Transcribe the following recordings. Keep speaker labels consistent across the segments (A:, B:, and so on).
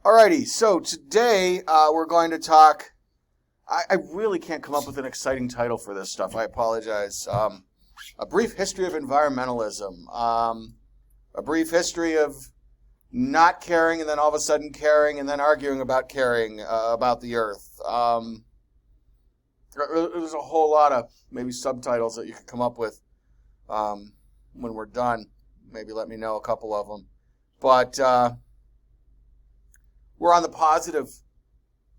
A: Alrighty, so today we're going to talk. I really can't come up with an exciting title for this stuff. I apologize. A brief history of environmentalism. A brief history of not caring and then all of a sudden caring and then arguing about caring about the earth. There's a whole lot of maybe subtitles that you could come up with when we're done. Maybe let me know a couple of them. But we're on the positive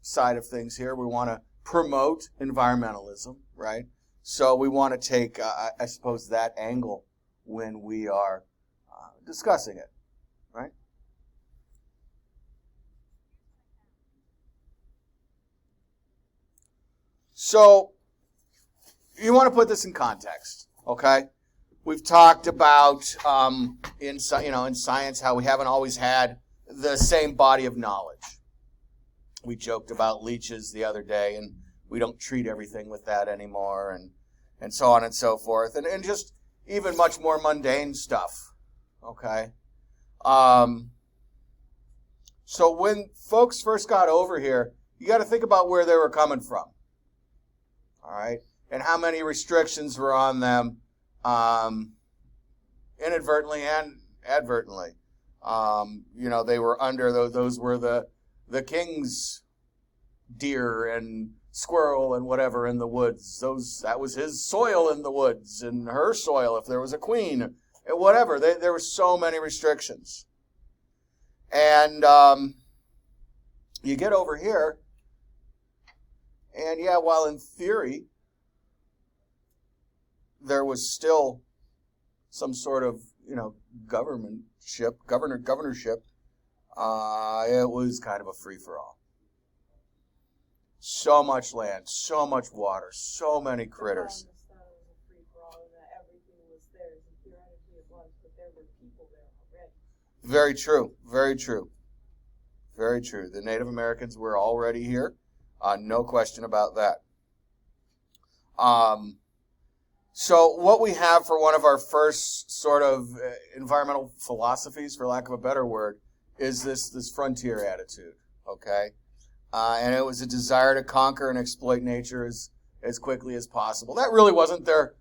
A: side of things here. We want to promote environmentalism, right? So we want to take, I suppose, that angle when we are discussing it, right? So you want to put this in context, okay? We've talked about in science how we haven't always had the same body of knowledge. We joked about leeches the other day, and we don't treat everything with that anymore, and so on and so forth, and just even much more mundane stuff, okay? So when folks first got over here, you got to think about where they were coming from, all right, and how many restrictions were on them, inadvertently and advertently. They were under those were the king's deer and squirrel and whatever in the woods. That was his soil in the woods and her soil if there was a queen and whatever. There were so many restrictions. And you get over here, and yeah, while in theory there was still some sort of governorship, it was kind of a free-for-all. So much land, so much water, so many critters. Very true, very true. Very true. The Native Americans were already here. No question about that. So what we have for one of our first sort of environmental philosophies, for lack of a better word, is this frontier attitude, okay? And it was a desire to conquer and exploit nature as quickly as possible. That really wasn't their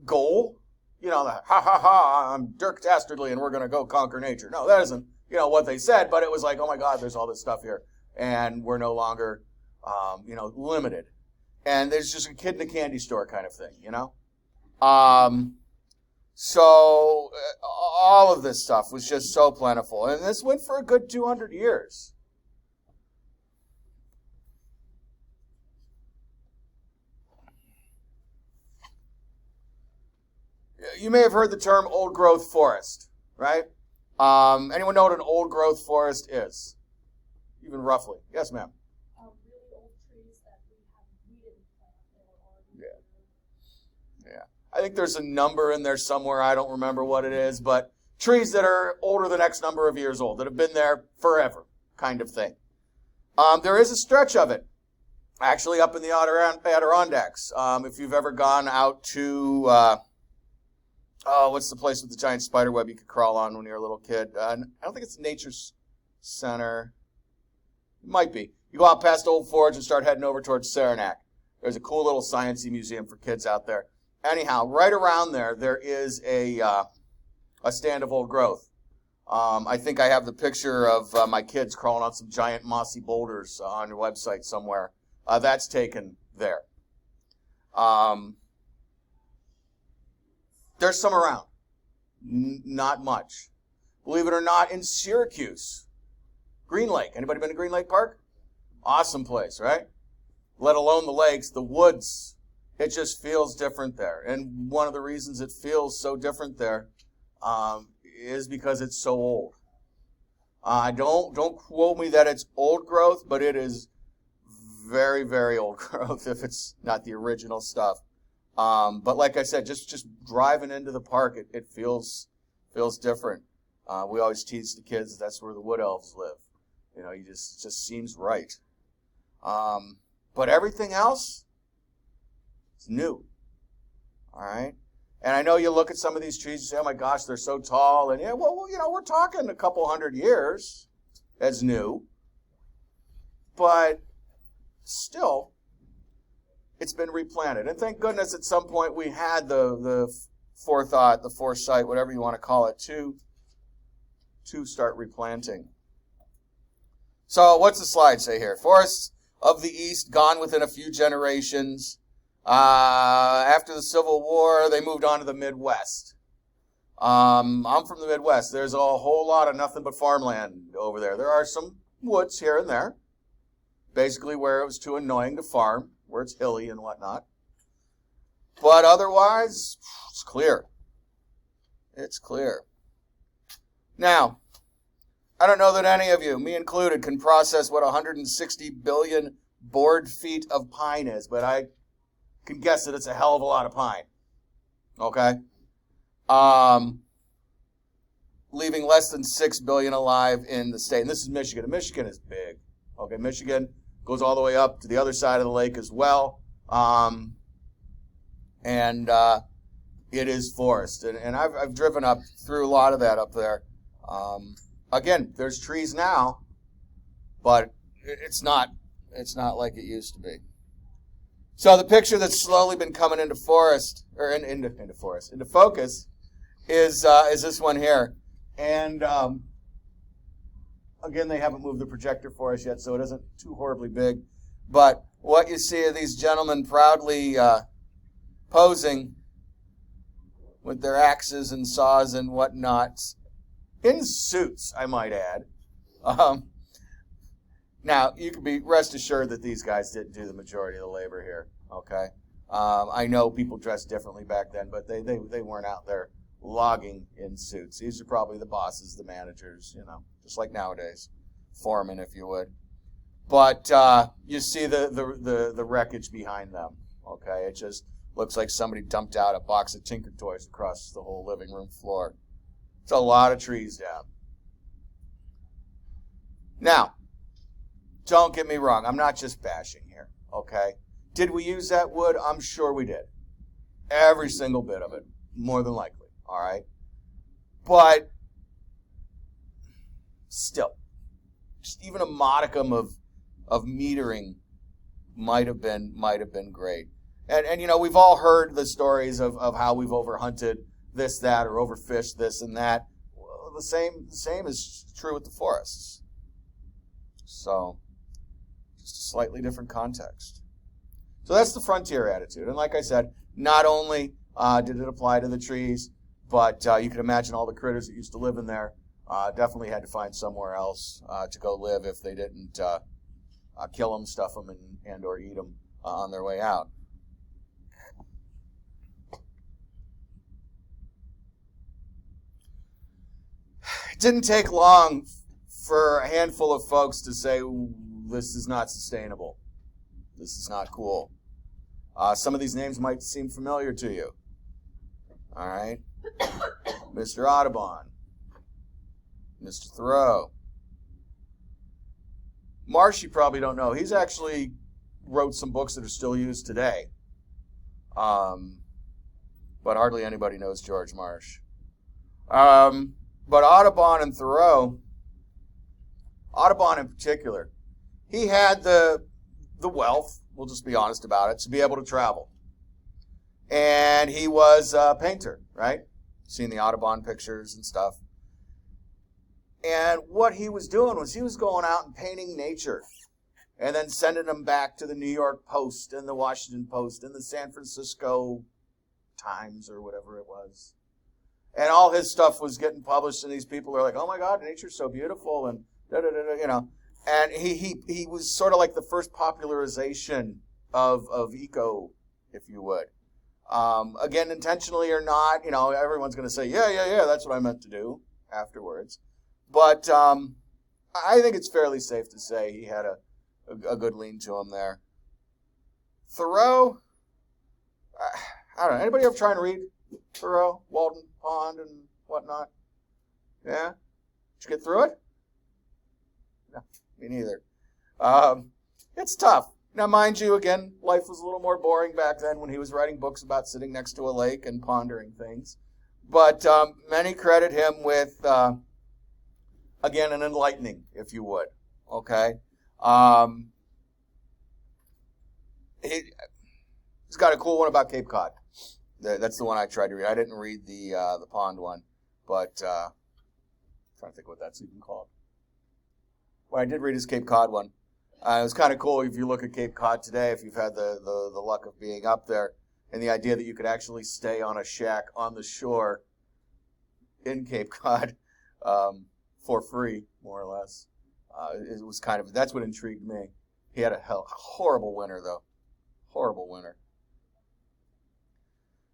A: goal. I'm Dirk Dastardly and we're going to go conquer nature. No, that isn't, what they said, but it was like, oh my God, there's all this stuff here. And we're no longer, limited. And there's just a kid in a candy store kind of thing, So all of this stuff was just so plentiful. And this went for a good 200 years. You may have heard the term old growth forest, right? Anyone know what an old growth forest is? Even roughly. Yes, ma'am.
B: Really old trees that we didn't plant.
A: Yeah. I think there's a number in there somewhere. I don't remember what it is, but trees that are older than X number of years old, that have been there forever, kind of thing. There is a stretch of it, actually up in the Adirondacks. If you've ever gone out to, what's the place with the giant spider web you could crawl on when you're a little kid? I don't think it's Nature Center. It might be. You go out past Old Forge and start heading over towards Saranac. There's a cool little sciencey museum for kids out there. Anyhow, right around there is a stand of old growth. I think I have the picture of my kids crawling on some giant mossy boulders on your website somewhere. That's taken there. There's some around. Not much. Believe it or not, in Syracuse, Green Lake. Anybody been to Green Lake Park? Awesome place, right? Let alone the lakes, the woods. It just feels different there. And one of the reasons it feels so different there is because it's so old. Don't quote me that it's old growth, but it is very, very old growth if it's not the original stuff. But like I said, just driving into the park, it feels different. We always tease the kids that's where the wood elves live. It just seems right. But everything else is new. All right? And I know you look at some of these trees and say, oh my gosh, they're so tall. And yeah, well, we're talking a couple hundred years as new. but still, it's been replanted. And thank goodness at some point we had the forethought, the foresight, whatever you want to call it, to start replanting. So what's the slide say here? Forests of the East gone within a few generations. After the Civil War, they moved on to the Midwest. I'm from the Midwest. There's a whole lot of nothing but farmland over there. There are some woods here and there, basically where it was too annoying to farm, where it's hilly and whatnot. But otherwise, it's clear. It's clear. Now, I don't know that any of you, me included, can process what 160 billion board feet of pine is, but I can guess that it's a hell of a lot of pine. Okay? Leaving less than 6 billion alive in the state. And this is Michigan. And Michigan is big. Okay, Michigan goes all the way up to the other side of the lake as well. It is forest. And I've driven up through a lot of that up there. Again, there's trees now, but it's not like it used to be. So the picture that's slowly been coming into focus is this one here. And again, they haven't moved the projector for us yet, so it isn't too horribly big. But what you see are these gentlemen proudly posing with their axes and saws and whatnot, in suits, I might add. Now, you can be rest assured that these guys didn't do the majority of the labor here, okay? I know people dressed differently back then, but they weren't out there logging in suits. These are probably the bosses, the managers, just like nowadays. Foremen, if you would. But you see the wreckage behind them, okay? It just looks like somebody dumped out a box of Tinker Toys across the whole living room floor. It's a lot of trees down. Now, don't get me wrong. I'm not just bashing here, okay? Did we use that wood? I'm sure we did. Every single bit of it, more than likely, all right? But still, just even a modicum of metering might have been great. And we've all heard the stories of how we've overhunted this, that, or overfished this and that. Well, the same is true with the forests. So, just a slightly different context. So that's the frontier attitude. And like I said, not only did it apply to the trees, but you can imagine all the critters that used to live in there definitely had to find somewhere else to go live if they didn't kill them, stuff them, and or eat them on their way out. It didn't take long for a handful of folks to say, this is not sustainable. This is not cool. Some of these names might seem familiar to you. All right? Mr. Audubon. Mr. Thoreau. Marsh, you probably don't know. He's actually wrote some books that are still used today. But hardly anybody knows George Marsh. But Audubon and Thoreau, Audubon in particular, he had the wealth, we'll just be honest about it, to be able to travel. And he was a painter, right? Seen the Audubon pictures and stuff. And what he was doing was he was going out and painting nature and then sending them back to the New York Post and the Washington Post and the San Francisco Times or whatever it was. And all his stuff was getting published, and these people are like, oh my God, nature's so beautiful, and da-da-da-da, And he was sort of like the first popularization of eco, if you would. Again, intentionally or not, everyone's going to say, yeah, that's what I meant to do afterwards. But I think it's fairly safe to say he had a good lean to him there. Thoreau, I don't know. Anybody ever try and read Thoreau, Walden Pond, and whatnot? Yeah? Did you get through it? No, me neither. It's tough. Now, mind you, again, life was a little more boring back then when he was writing books about sitting next to a lake and pondering things. But many credit him with, again, an enlightening, if you would. Okay? He's got a cool one about Cape Cod. That's the one I tried to read. I didn't read the pond one, but I'm trying to think what that's even called. What I did read is Cape Cod one. It was kind of cool if you look at Cape Cod today, if you've had the luck of being up there, and the idea that you could actually stay on a shack on the shore in Cape Cod for free, more or less. It was kind of, that's what intrigued me. He had a horrible winter, though. Horrible winter.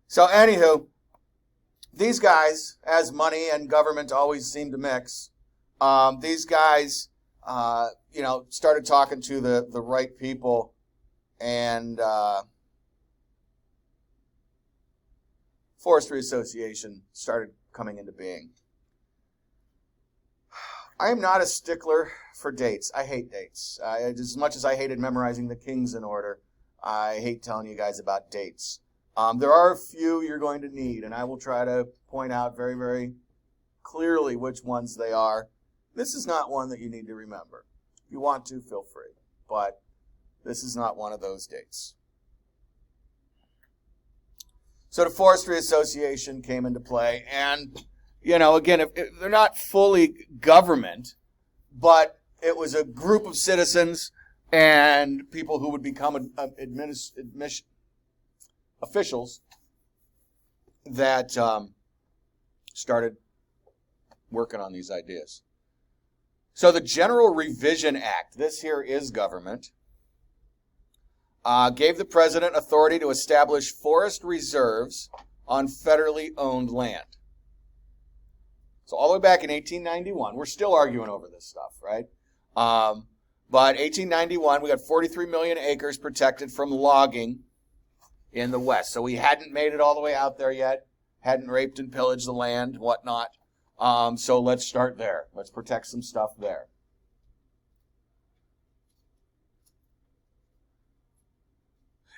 A: So, anywho, these guys, as money and government always seem to mix, these guys, started talking to the right people, and Forestry Association started coming into being. I am not a stickler for dates. I hate dates. As much as I hated memorizing the kings in order, I hate telling you guys about dates. There are a few you're going to need, and I will try to point out very, very clearly which ones they are. This is not one that you need to remember. If you want to, feel free. But this is not one of those dates. So the Forestry Association came into play, and, again, if they're not fully government, but it was a group of citizens and people who would become officials that started working on these ideas. So the General Revision Act, this here is government, gave the president authority to establish forest reserves on federally owned land. So all the way back in 1891, we're still arguing over this stuff, right? But 1891, we got 43 million acres protected from logging in the West. So we hadn't made it all the way out there yet, hadn't raped and pillaged the land, whatnot. So let's start there. Let's protect some stuff there.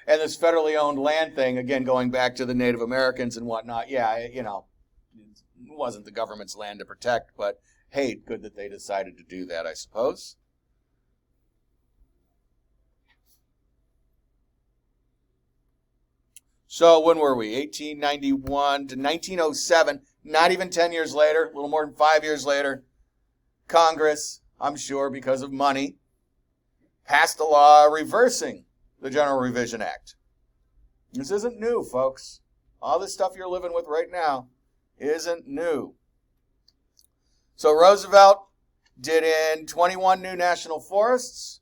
A: And this federally owned land thing, again, going back to the Native Americans and whatnot, it wasn't the government's land to protect, but hey, good that they decided to do that, I suppose. So when were we? 1891 to 1907, not even 10 years later, a little more than 5 years later, Congress, I'm sure because of money, passed a law reversing the General Revision Act. This isn't new, folks. All this stuff you're living with right now isn't new. So Roosevelt did in 21 new national forests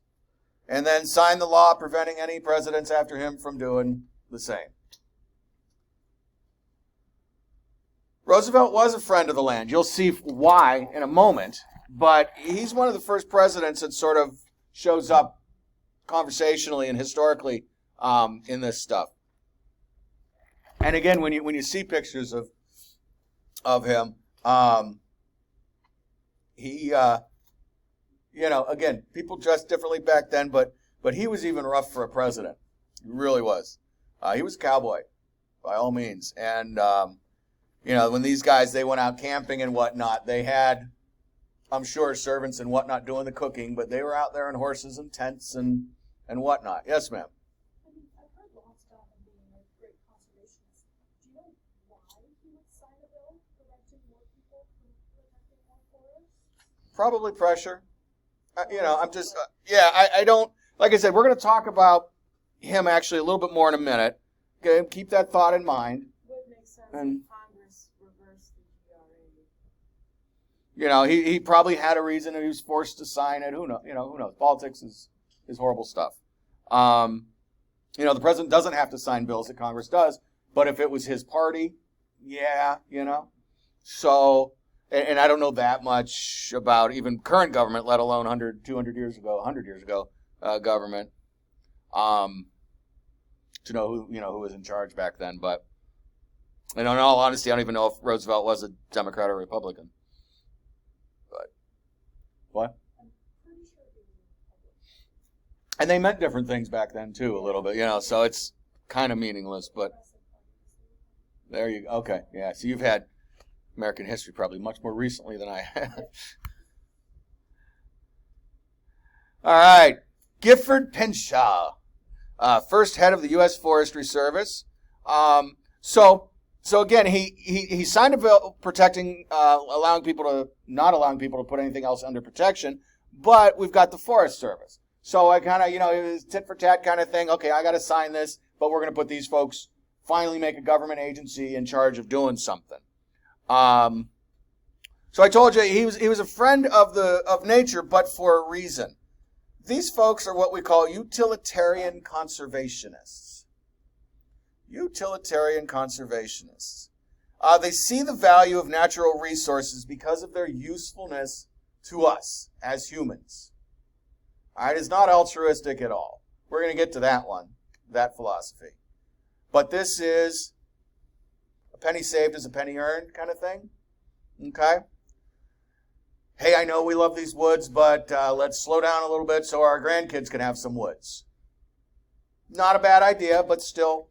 A: and then signed the law preventing any presidents after him from doing the same. Roosevelt was a friend of the land. You'll see why in a moment, but he's one of the first presidents that sort of shows up conversationally and historically in this stuff. And again, when you see pictures of him, he again, people dressed differently back then, but he was even rough for a president. He really was. He was a cowboy, by all means. And when these guys, they went out camping and whatnot, they had, I'm sure, servants and whatnot doing the cooking, but they were out there in horses and tents and whatnot. Yes, ma'am.
B: I've heard lots about him being a great conservationist. Do you know why he would sign a bill preventing more people from protecting more forests?
A: Probably pressure. I'm just, I don't, like I said, we're going to talk about him actually a little bit more in a minute. Okay, keep that thought in mind.
B: Would make sense
A: And,
B: if Congress reversed the GRA.
A: He probably had a reason and he was forced to sign it. Who knows? Who knows? Politics is horrible stuff. The president doesn't have to sign bills that Congress does, but if it was his party, So, and I don't know that much about even current government, let alone 100 years ago, government, to know who was in charge back then. But, in all honesty, I don't even know if Roosevelt was a Democrat or Republican. But, what? And they meant different things back then, too, a little bit, so it's kind of meaningless, but there you go. Okay, yeah, so you've had American history probably much more recently than I have. All right. Gifford Penshaw, first head of the U.S. Forestry Service. So again, he signed a bill protecting, not allowing people to put anything else under protection, but we've got the Forest Service. So I kind of, it was tit for tat kind of thing. Okay, I got to sign this, but we're going to put these folks, finally make a government agency in charge of doing something. So I told you he was a friend of nature, but for a reason. These folks are what we call utilitarian conservationists. Utilitarian conservationists. They see the value of natural resources because of their usefulness to us as humans. All right, it's not altruistic at all. We're going to get to that one, that philosophy. But this is a penny saved is a penny earned kind of thing. Okay? Hey, I know we love these woods, but let's slow down a little bit so our grandkids can have some woods. Not a bad idea, but still,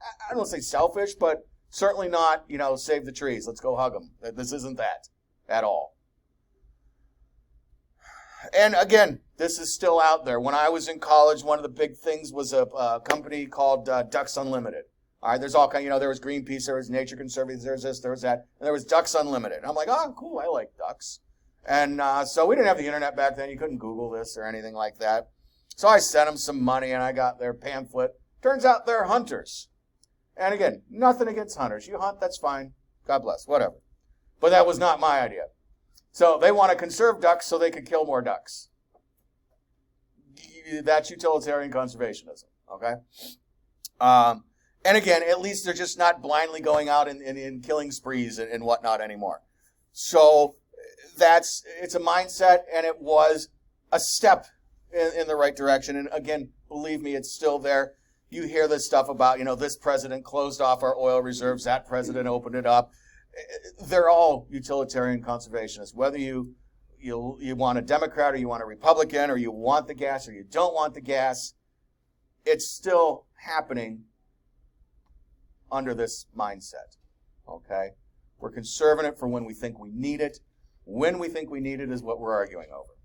A: I don't want to say selfish, but certainly not, save the trees. Let's go hug them. This isn't that at all. And again, this is still out there. When I was in college, one of the big things was a company called Ducks Unlimited. All right, there's all kind. There was Greenpeace, there was Nature Conservancy, there was this, there was that, and there was Ducks Unlimited. And I'm like, oh, cool, I like ducks. And so we didn't have the internet back then. You couldn't Google this or anything like that. So I sent them some money, and I got their pamphlet. Turns out they're hunters. And again, nothing against hunters. You hunt, that's fine. God bless, whatever. But that was not my idea. So they want to conserve ducks so they could kill more ducks. That's utilitarian conservationism, okay? And again, at least they're just not blindly going out in killing sprees and whatnot anymore. So it's a mindset, and it was a step in the right direction. And again, believe me, it's still there. You hear this stuff about, this president closed off our oil reserves, that president opened it up. They're all utilitarian conservationists. Whether you want a Democrat or you want a Republican or you want the gas or you don't want the gas, it's still happening under this mindset. Okay? We're conserving it for when we think we need it. When we think we need it is what we're arguing over.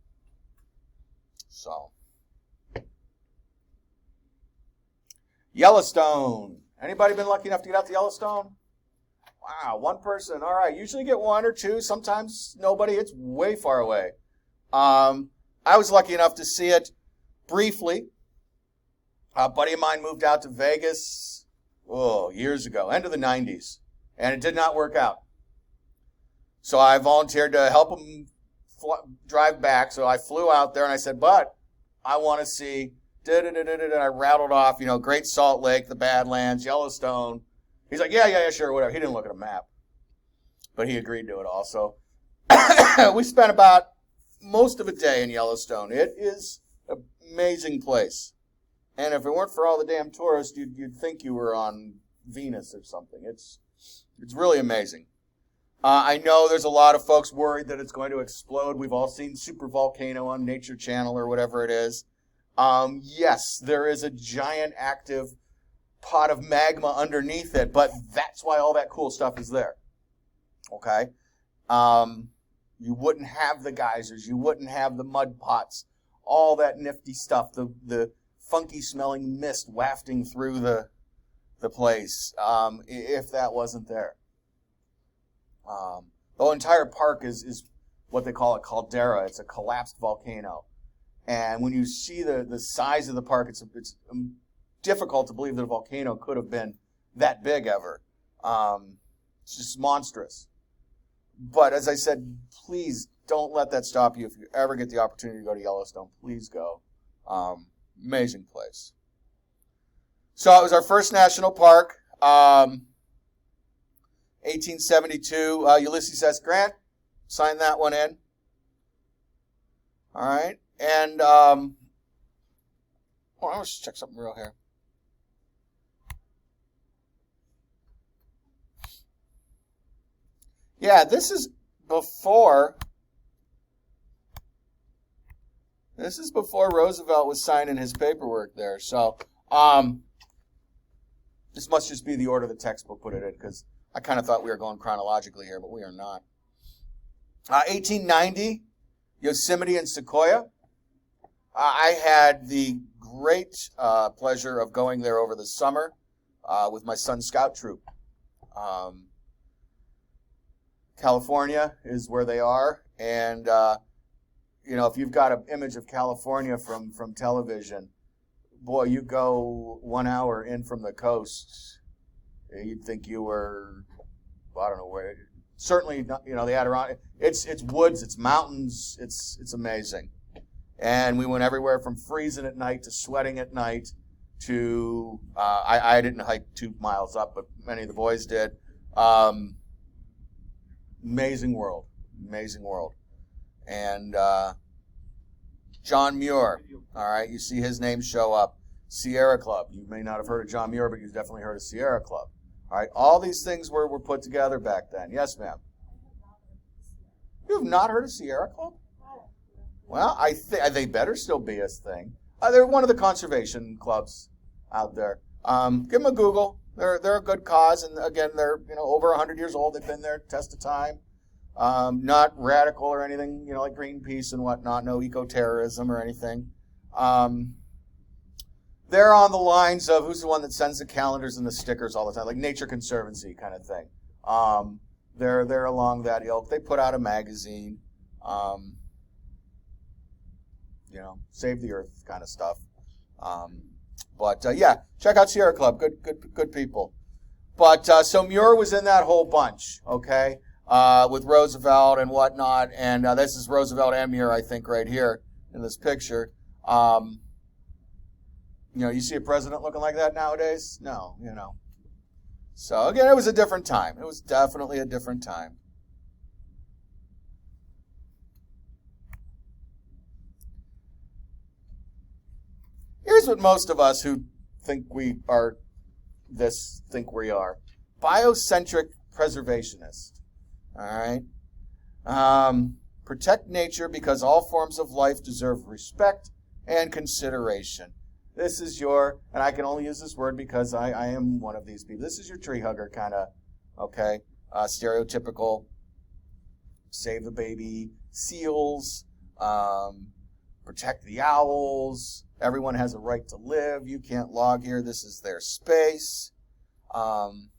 A: So, Yellowstone. Anybody been lucky enough to get out to Yellowstone? Wow, one person. All right, usually get one or two. Sometimes nobody. It's way far away. I was lucky enough to see it briefly. A buddy of mine moved out to Vegas, years ago, end of the 90s, and it did not work out. So I volunteered to help him drive back. So I flew out there and I said, but I want to see, and I rattled off, Great Salt Lake, the Badlands, Yellowstone. He's like, yeah, sure, whatever. He didn't look at a map, but he agreed to it also. We spent about most of a day in Yellowstone. It is an amazing place. And if it weren't for all the damn tourists, you'd think you were on Venus or something. It's really amazing. I know there's a lot of folks worried that it's going to explode. We've all seen Super Volcano on Nature Channel or whatever it is. Yes, there is a giant active pot of magma underneath it, but that's why all that cool stuff is there. Okay? You wouldn't have the geysers. You wouldn't have the mud pots. All that nifty stuff. The funky smelling mist wafting through the place, if that wasn't there. The entire park is what they call a caldera. It's a collapsed volcano. And when you see the size of the park, it's difficult to believe that a volcano could have been that big ever. It's just monstrous. But as I said, please don't let that stop you. If you ever get the opportunity to go to Yellowstone, please go. Amazing place. So it was our first national park. 1872, Ulysses S. Grant signed that one in. All right. And let's check something real here. Yeah, this is before Roosevelt was signing his paperwork there. So this must just be the order the textbook put it in, because I kind of thought we were going chronologically here, but we are not. 1890, Yosemite and Sequoia. I had the great pleasure of going there over the summer with my son's scout troop. California is where they are, and if you've got an image of California from television, boy, you go 1 hour in from the coast, you'd think you were, I don't know where. Certainly, the Adirondack. It's woods, it's mountains, it's amazing. And we went everywhere from freezing at night to sweating at night to I didn't hike 2 miles up, but many of the boys did. Amazing world. And John Muir, all right, you see his name show up. Sierra Club. You may not have heard of John Muir, but you've definitely heard of Sierra Club. All right, all these things were put together back then. Yes, ma'am. You have not heard of Sierra Club? Well, I think they better still be a thing. They're one of the conservation clubs out there. Give them a Google. They're a good cause, and again, they're over 100 years old. They've been there, test of time. Not radical or anything, like Greenpeace and whatnot. No eco-terrorism or anything. They're on the lines of who's the one that sends the calendars and the stickers all the time, like Nature Conservancy kind of thing. They're along that ilk. They put out a magazine, save the earth kind of stuff. But check out Sierra Club. Good people. But so Muir was in that whole bunch, okay, with Roosevelt and whatnot. And this is Roosevelt and Muir, I think, right here in this picture. You see a president looking like that nowadays? No, So, again, it was a different time. It was definitely a different time. Here's what most of us who think we are think we are. Biocentric preservationists. All right? Protect nature because all forms of life deserve respect and consideration. This is and I can only use this word because I am one of these people. This is your tree hugger kind of, okay, stereotypical, save the baby seals, protect the owls. Everyone has a right to live. You can't log here. This is their space. And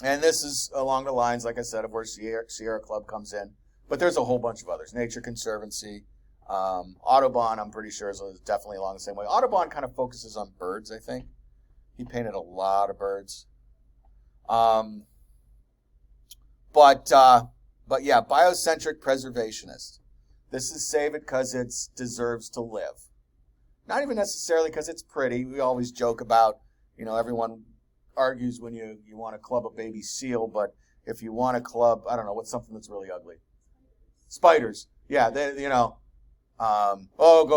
A: this is along the lines, like I said, of where Sierra Club comes in. But there's a whole bunch of others. Nature Conservancy. Audubon, I'm pretty sure, is definitely along the same way. Audubon kind of focuses on birds, I think. He painted a lot of birds. But yeah, biocentric preservationist. This is save it because it deserves to live. Not even necessarily because it's pretty. We always joke about, everyone argues when you want to club a baby seal, but if you want to club, I don't know, what's something that's really ugly? Spiders. Yeah, go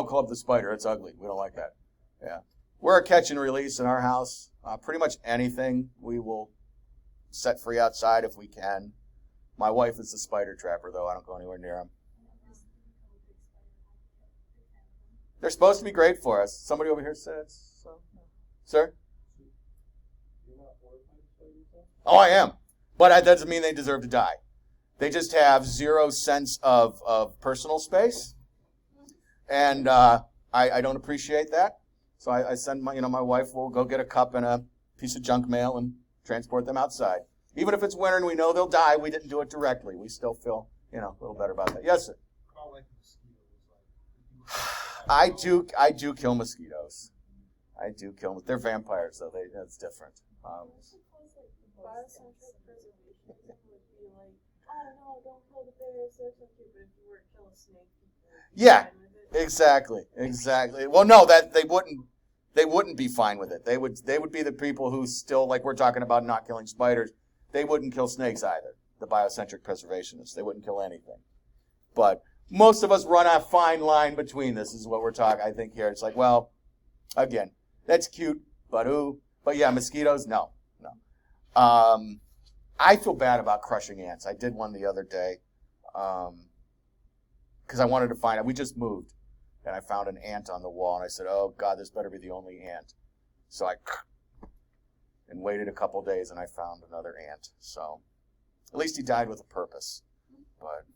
A: club the spider. It's ugly. We don't like that. Yeah. We're a catch and release in our house. Pretty much anything we will set free outside if we can. My wife is the spider trapper, though. I don't go anywhere near them. They're supposed to be great for us. Somebody over here said so. Sir? Oh, I am. But that doesn't mean they deserve to die. They just have zero sense of personal space. And I don't appreciate that. So I send my wife will go get a cup and a piece of junk mail and transport them outside. Even if it's winter and we know they'll die, we didn't do it directly. We still feel, a little better about that. Yes, sir. I do kill mosquitoes. I do kill them. They're vampires, though. That's different.
B: Biocentric preservation would be like, oh no, don't kill the bears, they're so cute, but if you were to kill a snake,
A: yeah, exactly. Well, no, that they wouldn't be fine with it. They would be the people who still, like we're talking about not killing spiders, they wouldn't kill snakes either. The biocentric preservationists, they wouldn't kill anything. But most of us run a fine line between this. Is what we're talking. I think here it's like, well, again, that's cute, but yeah, mosquitoes, no. I feel bad about crushing ants. I did one the other day because I wanted to find it. We just moved, and I found an ant on the wall, and I said, oh, God, this better be the only ant. So I waited a couple days, and I found another ant. So at least he died with a purpose. But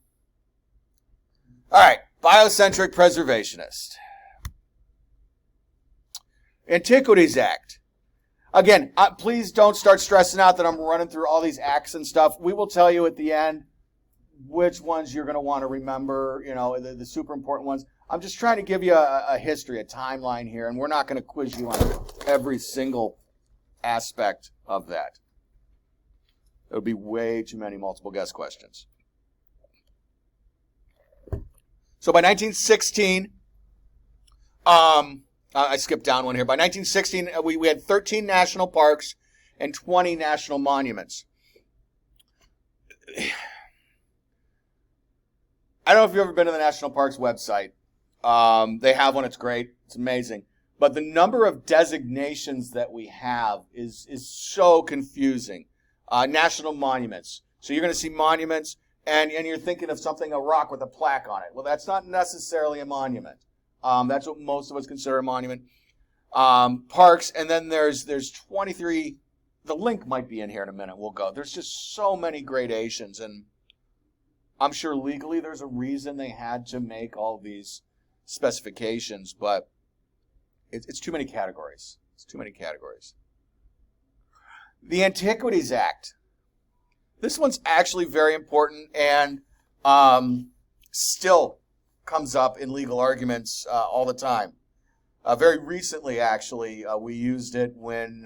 A: all right, biocentric preservationist. Antiquities Act. Again, please don't start stressing out that I'm running through all these acts and stuff. We will tell you at the end which ones you're going to want to remember, the super important ones. I'm just trying to give you a history, a timeline here, and we're not going to quiz you on every single aspect of that. It would be way too many multiple guess questions. So by 1916, I skipped down one here. By 1916, we had 13 national parks and 20 national monuments. I don't know if you've ever been to the National Parks website. They have one. It's great. It's amazing. But the number of designations that we have is so confusing. National monuments. So you're going to see monuments, and you're thinking of something, a rock with a plaque on it. Well, that's not necessarily a monument. That's what most of us consider a monument. Parks, and then there's 23. The link might be in here in a minute. We'll go. There's just so many gradations, and I'm sure legally there's a reason they had to make all these specifications, but it's too many categories. It's too many categories. The Antiquities Act. This one's actually very important and still comes up in legal arguments all the time. Very recently, actually, we used it when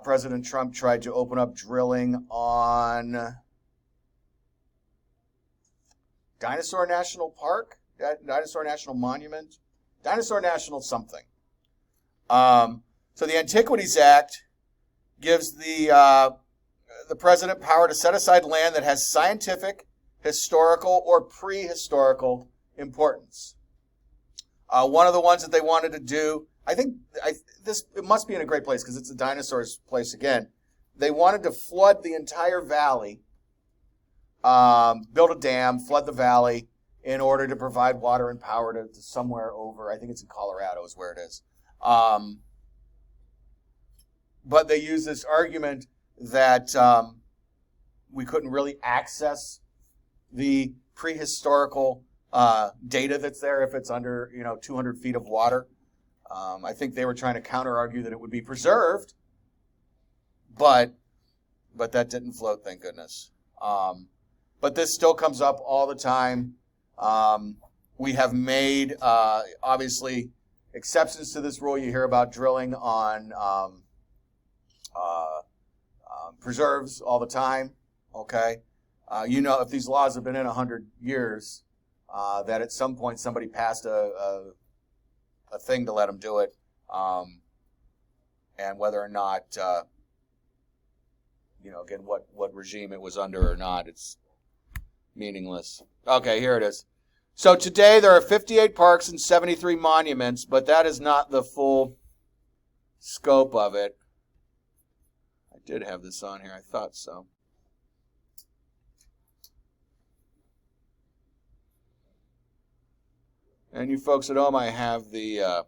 A: President Trump tried to open up drilling on Dinosaur National Park, Dinosaur National Monument, Dinosaur National something. So the Antiquities Act gives the president power to set aside land that has scientific, historical, or prehistorical importance. One of the ones that they wanted to do, it must be in a great place because it's a dinosaur's place again. They wanted to flood the entire valley, build a dam, flood the valley in order to provide water and power to somewhere over, I think it's in Colorado is where it is. But they use this argument that we couldn't really access the prehistorical data that's there if it's under 200 feet of water. I think they were trying to counter-argue that it would be preserved, but that didn't float, thank goodness. But this still comes up all the time. We have made, obviously, exceptions to this rule. You hear about drilling on preserves all the time, okay? If these laws have been in 100 years, that at some point somebody passed a thing to let them do it, and whether or not, again, what regime it was under or not, it's meaningless. Okay, here it is. So today there are 58 parks and 73 monuments, but that is not the full scope of it. I did have this on here. I thought so. And you folks at home, I have the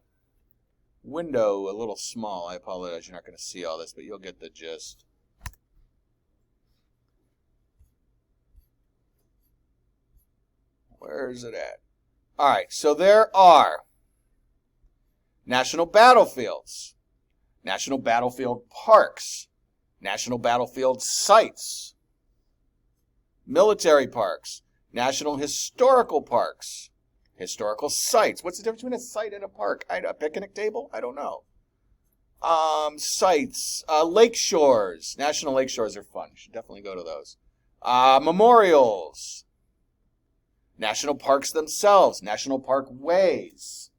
A: window a little small. I apologize. You're not going to see all this, but you'll get the gist. Where is it at? All right, so there are national battlefields, national battlefield parks, national battlefield sites, military parks, national historical parks, historical sites. What's the difference between a site and a park? A picnic table? I don't know. Sites, lake shores. National lake shores are fun. You should definitely go to those. Memorials. National parks themselves. National parkways.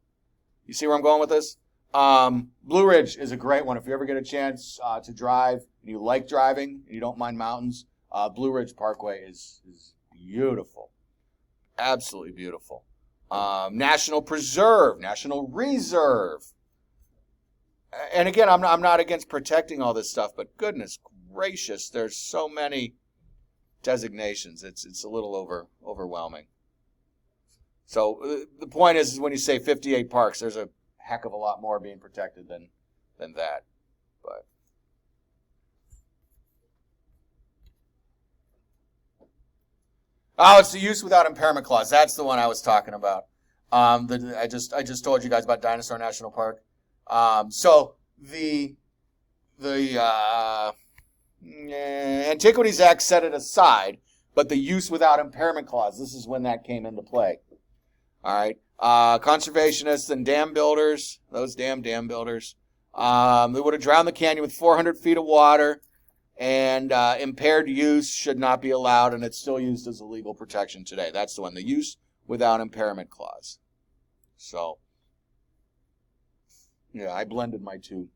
A: You see where I'm going with this? Blue Ridge is a great one. If you ever get a chance to drive, and you like driving, and you don't mind mountains, Blue Ridge Parkway is beautiful. Absolutely beautiful. National Preserve, National Reserve. And again, I'm not against protecting all this stuff, but goodness gracious, there's so many designations. It's a little overwhelming. So the point is when you say 58 parks, there's a heck of a lot more being protected than that. But it's the use without impairment clause. That's the one I was talking about. I just told you guys about Dinosaur National Park. So the Antiquities Act set it aside, but the use without impairment clause, this is when that came into play. All right. Conservationists and dam builders, those dam builders, they would have drowned the canyon with 400 feet of water, and impaired use should not be allowed, and it's still used as a legal protection today. That's the one, the use without impairment clause. So, yeah, I blended my two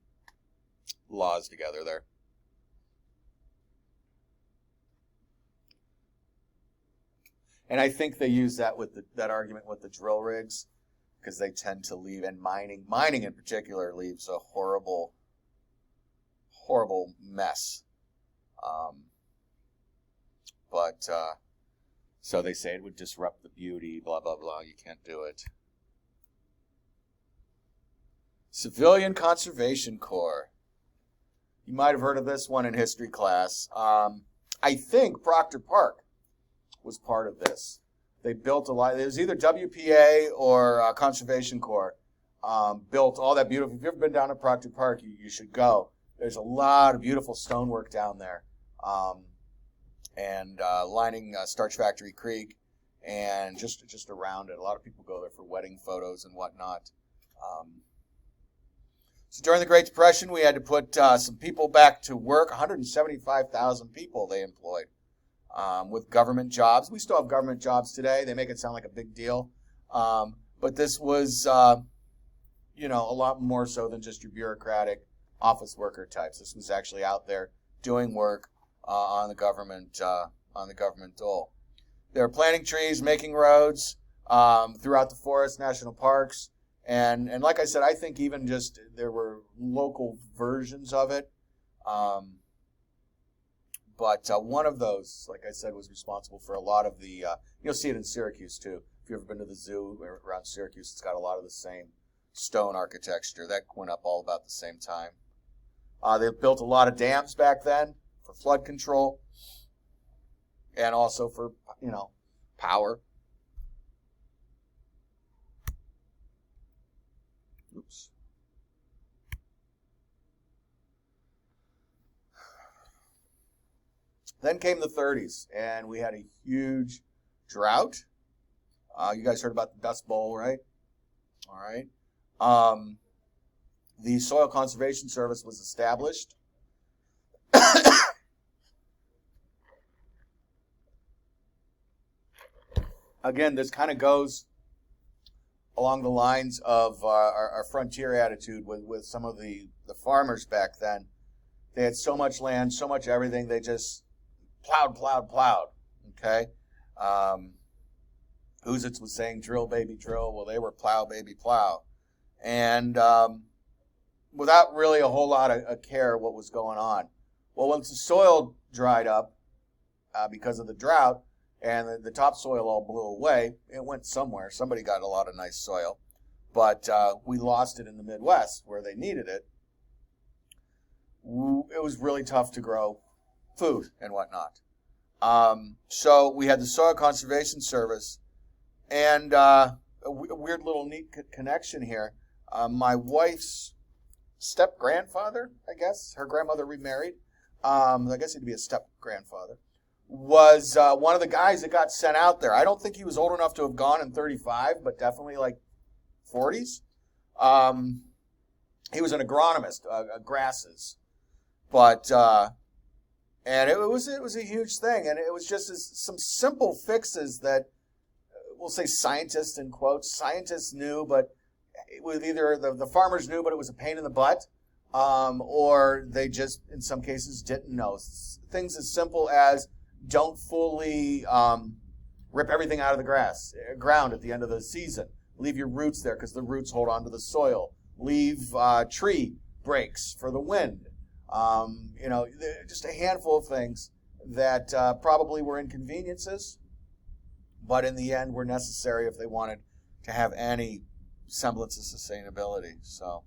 A: laws together there. And I think they use that with that argument with the drill rigs, because they tend to leave, and mining in particular leaves a horrible mess. So they say it would disrupt the beauty, blah, blah, blah. You can't do it. Civilian Conservation Corps. You might have heard of this one in history class. I think Proctor Park was part of this. They built a lot. It was either WPA or Conservation Corps. Built all that beautiful. If you've ever been down to Proctor Park, you should go. There's a lot of beautiful stonework down there. And lining Starch Factory Creek and just around it. A lot of people go there for wedding photos and whatnot. So during the Great Depression, we had to put some people back to work. 175,000 people they employed with government jobs. We still have government jobs today. They make it sound like a big deal. But this was, a lot more so than just your bureaucratic office worker types. This was actually out there doing work on the government dole. They were planting trees, making roads throughout the forest, national parks. And like I said, I think even just there were local versions of it. But one of those, like I said, was responsible for a lot of the, you'll see it in Syracuse too. If you've ever been to the zoo around Syracuse, it's got a lot of the same stone architecture. That went up all about the same time. They built a lot of dams back then for flood control and also for, power. Oops. Then came the 30s, and we had a huge drought. You guys heard about the Dust Bowl, right? All right. The Soil Conservation Service was established. Again, this kind of goes along the lines of our frontier attitude with some of the farmers back then. They had so much land, so much everything, they just plowed. Okay? Uzitz was saying, drill, baby, drill. Well, they were plow, baby, plow. And without really a whole lot of care what was going on. Well, once the soil dried up because of the drought, and the topsoil all blew away, it went somewhere. Somebody got a lot of nice soil. But we lost it in the Midwest where they needed it. It was really tough to grow food and whatnot. So we had the Soil Conservation Service. And a weird little neat connection here. My wife's step-grandfather, I guess, her grandmother remarried. I guess he'd be a step-grandfather. Was one of the guys that got sent out there. I don't think he was old enough to have gone in 35, but definitely like 40s. He was an agronomist, grasses. But, and it was a huge thing. And it was just some simple fixes that, we'll say scientists in quotes, scientists knew, but it was either the farmers knew, but it was a pain in the butt, or they just, in some cases, didn't know. Things as simple as don't fully rip everything out of the ground at the end of the season. Leave your roots there because the roots hold on to the soil. Leave tree breaks for the wind. Just a handful of things that probably were inconveniences, but in the end were necessary if they wanted to have any semblance of sustainability. So.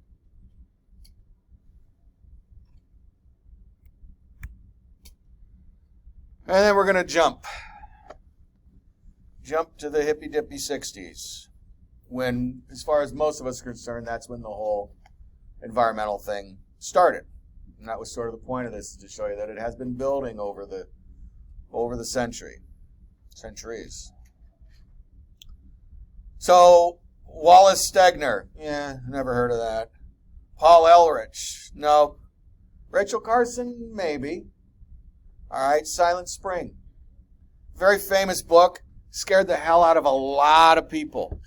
A: And then we're going to jump to the hippy-dippy 60s. when, as far as most of us are concerned, that's when the whole environmental thing started. And that was sort of the point of this, is to show you that it has been building over the centuries. So, Wallace Stegner, never heard of that. Paul Ehrlich, no. Rachel Carson, maybe. All right, Silent Spring. Very famous book, scared the hell out of a lot of people.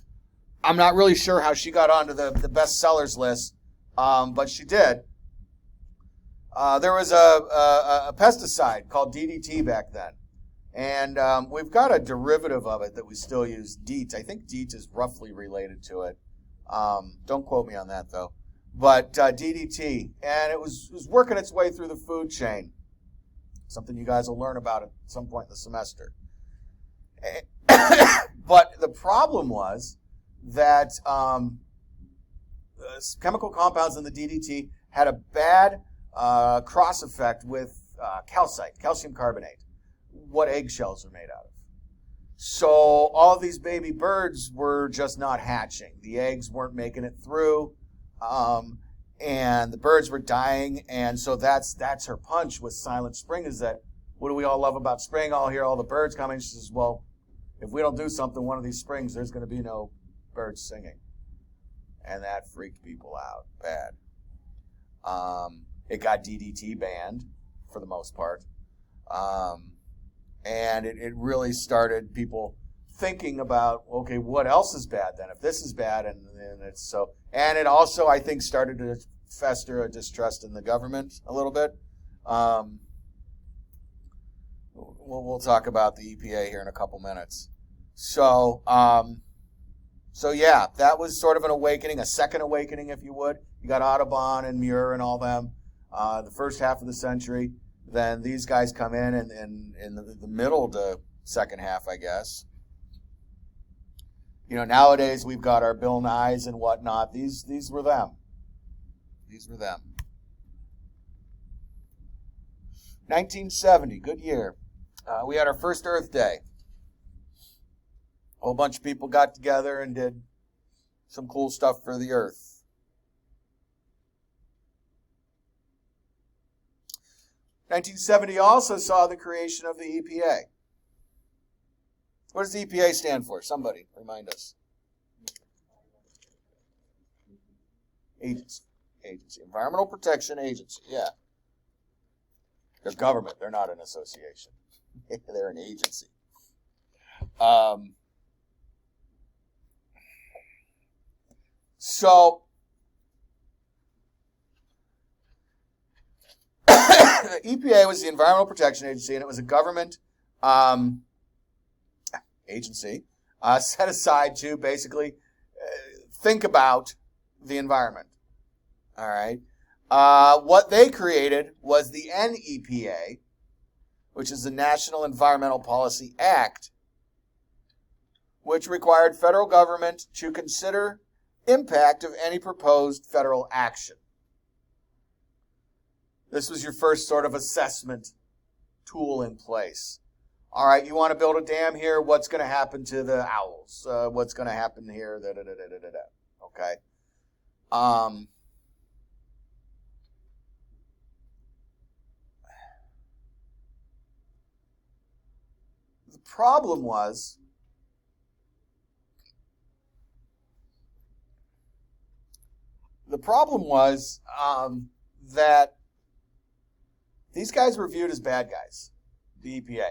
A: I'm not really sure how she got onto the bestsellers list, but she did. There was a pesticide called DDT back then. And we've got a derivative of it that we still use, DEET. I think DEET is roughly related to it. Don't quote me on that, though. But DDT. And it was working its way through the food chain. Something you guys will learn about at some point in the semester. But the problem was that chemical compounds in the DDT had a bad cross effect with calcite, calcium carbonate, what eggshells are made out of. So all of these baby birds were just not hatching. The eggs weren't making it through, and the birds were dying. And so that's her punch with Silent Spring, is that, what do we all love about spring? I'll hear all the birds coming. She says, well, if we don't do something one of these springs, there's going to be no birds singing. And that freaked people out bad. It got DDT banned for the most part. And it really started people thinking about, okay, what else is bad then? If this is bad, and it's so. And it also, I think, started to fester a distrust in the government a little bit. We'll talk about the EPA here in a couple minutes. So yeah, that was sort of an awakening, a second awakening, if you would. You got Audubon and Muir and all them, the first half of the century. Then these guys come in the middle to second half, I guess. You know, nowadays we've got our Bill Nyes and whatnot. These were them. These were them. 1970, good year. We had our first Earth Day. A whole bunch of people got together and did some cool stuff for the Earth. 1970 also saw the creation of the EPA. What does the EPA stand for? Somebody remind us. Agency. Environmental Protection Agency. Yeah. They're government. They're not an association. They're an agency. So, the EPA was the Environmental Protection Agency, and it was a government agency set aside to basically think about the environment. All right. What they created was the NEPA, which is the National Environmental Policy Act, which required federal government to consider impact of any proposed federal action. This was your first sort of assessment tool in place. All right, you want to build a dam here, what's going to happen to the owls? What's going to happen here? Okay. The problem was that these guys were viewed as bad guys, the EPA.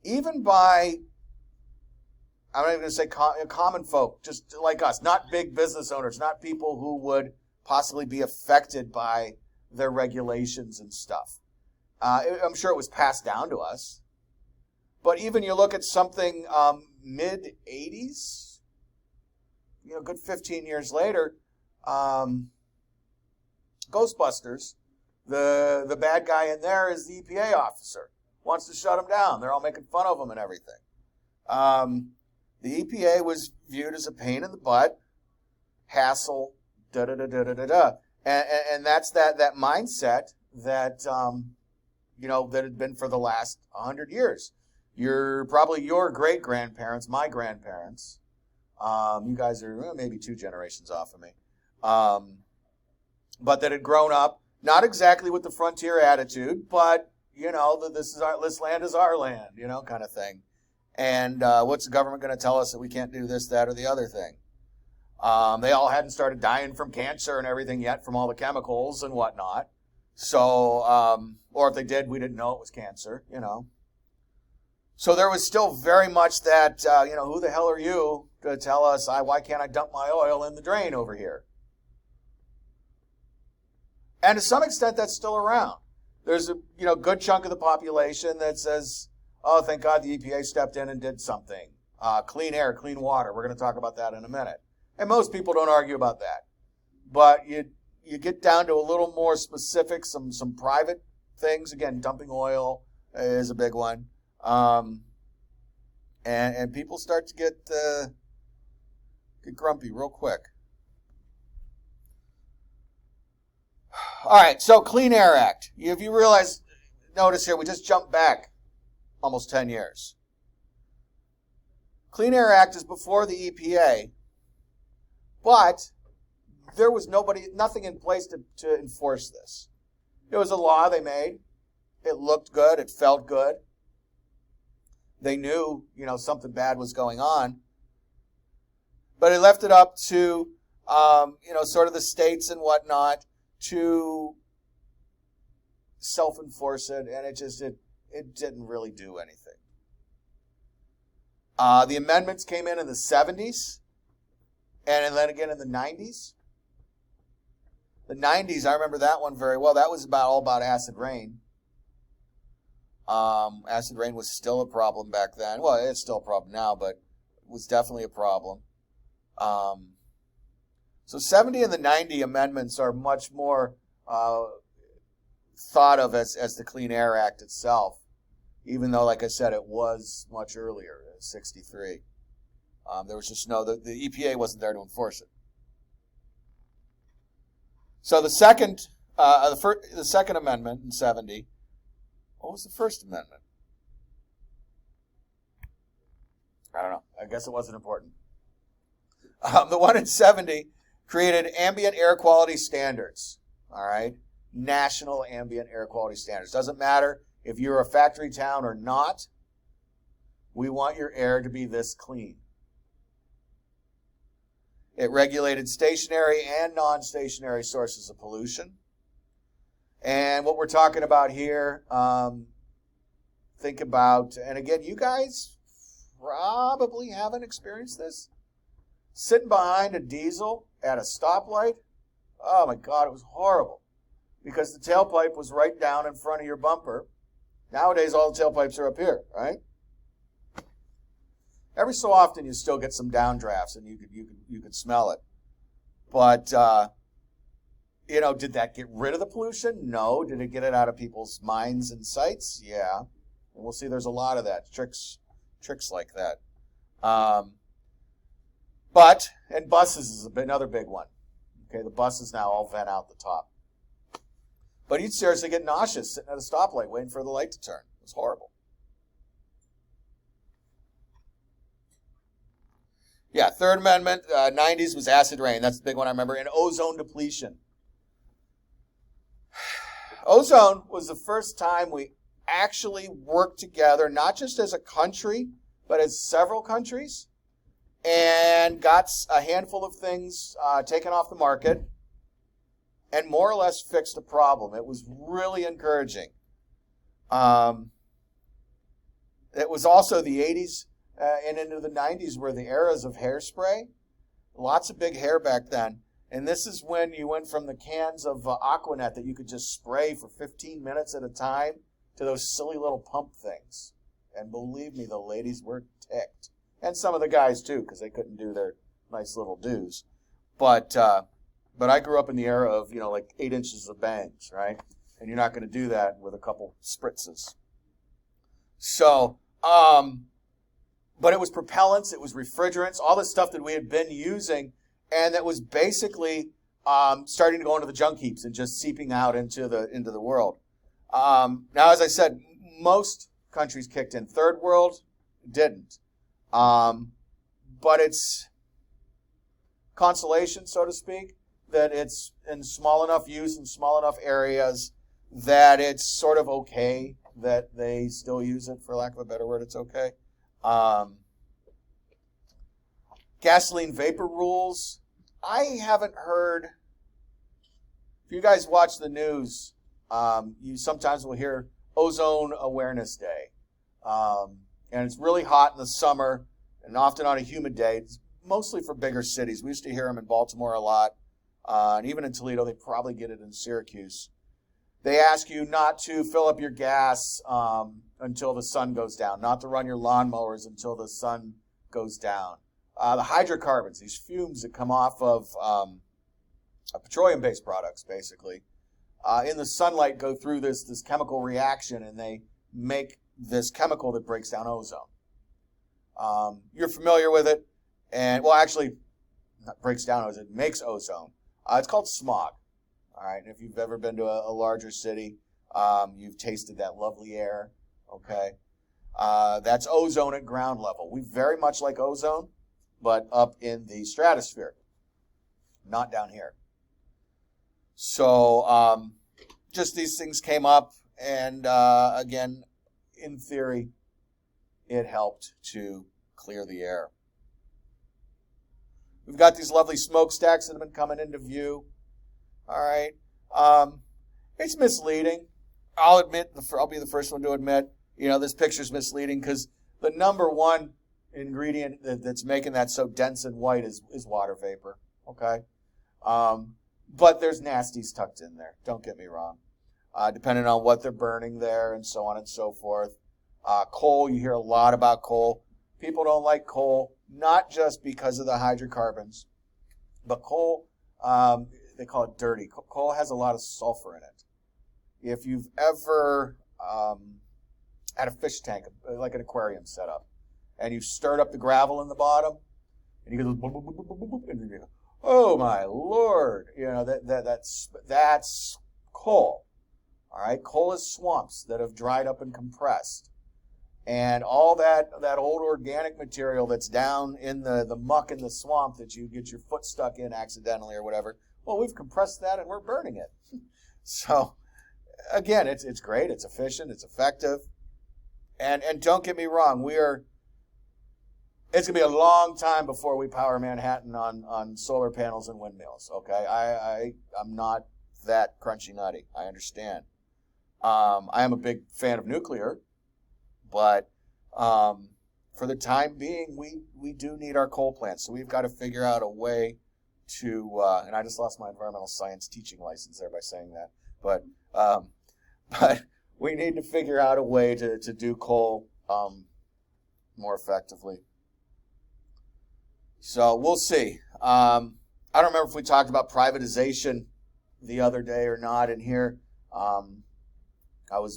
A: Even by, I'm not even going to say common folk, just like us, not big business owners, not people who would possibly be affected by their regulations and stuff. I'm sure it was passed down to us. But even you look at something mid-'80s, you know, good 15 years later, Ghostbusters, the bad guy in there is the EPA officer. Wants to shut them down. They're all making fun of them and everything. The EPA was viewed as a pain in the butt, hassle, da-da-da-da-da-da-da. And that's that mindset that, that had been for the last 100 years. Probably your great-grandparents, my grandparents, You guys are maybe 2 generations off of me. But that had grown up, not exactly with the frontier attitude, but, this land is our land, kind of thing. And what's the government going to tell us that we can't do this, that, or the other thing? They all hadn't started dying from cancer and everything yet from all the chemicals and whatnot. So, or if they did, we didn't know it was cancer, So there was still very much that, who the hell are you to tell us why can't I dump my oil in the drain over here? And to some extent, that's still around. There's a good chunk of the population that says, oh, thank God the EPA stepped in and did something. Clean air, clean water. We're going to talk about that in a minute. And most people don't argue about that. But you get down to a little more specific, some private things. Again, dumping oil is a big one. And people start to get grumpy real quick. All right, so Clean Air Act. If you notice here, we just jumped back almost 10 years. Clean Air Act is before the EPA, but there was nothing in place to enforce this. It was a law they made. It looked good. It felt good. They knew, something bad was going on. But it left it up to, sort of the states and whatnot to self-enforce it, and it didn't really do anything. The amendments came in the 70s, and then again in the 90s. The 90s, I remember that one very well. That was all about acid rain. Acid rain was still a problem back then. Well, it's still a problem now, but it was definitely a problem. So 70 and the 90 amendments are much more thought of as the Clean Air Act itself, even though, like I said, it was much earlier, 63. There was just the EPA wasn't there to enforce it. So the second amendment in 70. What was the first amendment? I don't know. I guess it wasn't important. The one in 70 created ambient air quality standards. All right? National ambient air quality standards. Doesn't matter if you're a factory town or not. We want your air to be this clean. It regulated stationary and non-stationary sources of pollution. And what we're talking about here, think about, and again, you guys probably haven't experienced this. Sitting behind a diesel at a stoplight, oh my God, it was horrible. Because the tailpipe was right down in front of your bumper. Nowadays, all the tailpipes are up here, right? Every so often, you still get some downdrafts, and you could smell it. But did that get rid of the pollution? No. Did it get it out of people's minds and sights? Yeah. And we'll see. There's a lot of that tricks like that. And buses is another big one. Okay, the buses now all vent out the top. But you'd seriously get nauseous sitting at a stoplight waiting for the light to turn. It was horrible. Yeah, Third Amendment, 90s was acid rain. That's the big one I remember. And ozone depletion. Ozone was the first time we actually worked together, not just as a country, but as several countries, and got a handful of things taken off the market and more or less fixed a problem. It was really encouraging. It was also the 80s and into the 90s were the eras of hairspray. Lots of big hair back then. And this is when you went from the cans of Aquanet that you could just spray for 15 minutes at a time to those silly little pump things. And believe me, the ladies were ticked. And some of the guys, too, because they couldn't do their nice little do's. But I grew up in the era of, like 8 inches of bangs, right? And you're not going to do that with a couple spritzes. So, but it was propellants, it was refrigerants, all the stuff that we had been using, and that was basically starting to go into the junk heaps and just seeping out into the world. Now, as I said, most countries kicked in. Third world didn't. But it's consolation, so to speak, that it's in small enough use in small enough areas that it's sort of okay that they still use it, for lack of a better word, it's okay. Gasoline vapor rules. I haven't heard, if you guys watch the news, you sometimes will hear Ozone Awareness Day. And it's really hot in the summer and often on a humid day. It's mostly for bigger cities. We used to hear them in Baltimore a lot. And even in Toledo, they probably get it in Syracuse. They ask you not to fill up your gas until the sun goes down, not to run your lawnmowers until the sun goes down. The hydrocarbons, these fumes that come off of petroleum-based products, basically, in the sunlight go through this chemical reaction, and they make this chemical that breaks down ozone. You're familiar with it, and, well, actually, not breaks down ozone, it makes ozone. It's called smog. All right, and if you've ever been to a larger city, you've tasted that lovely air, okay? That's ozone at ground level. We very much like ozone, but up in the stratosphere, not down here. So just these things came up, and again, in theory, it helped to clear the air. We've got these lovely smokestacks that have been coming into view. All right. It's misleading. I'll be the first one to admit, this picture's misleading because the number one ingredient that's making that so dense and white is water vapor. Okay. But there's nasties tucked in there. Don't get me wrong. Depending on what they're burning there and so on and so forth. Coal, you hear a lot about coal. People don't like coal, not just because of the hydrocarbons, but coal, they call it dirty. Coal has a lot of sulfur in it. If you've ever had a fish tank, like an aquarium set up, and you've stirred up the gravel in the bottom, and you go, boop, boop, boop, boop, boop, boop, and you go, oh my Lord, that's coal. All right, coal is swamps that have dried up and compressed. And all that old organic material that's down in the muck in the swamp that you get your foot stuck in accidentally or whatever, well, we've compressed that and we're burning it. So, again, it's great, it's efficient, it's effective. And don't get me wrong, it's going to be a long time before we power Manhattan on solar panels and windmills, okay? I'm not that crunchy nutty, I understand. I am a big fan of nuclear. But for the time being, we do need our coal plants. So we've got to figure out a way to, and I just lost my environmental science teaching license there by saying that. But we need to figure out a way to do coal more effectively. So we'll see. I don't remember if we talked about privatization the other day or not in here.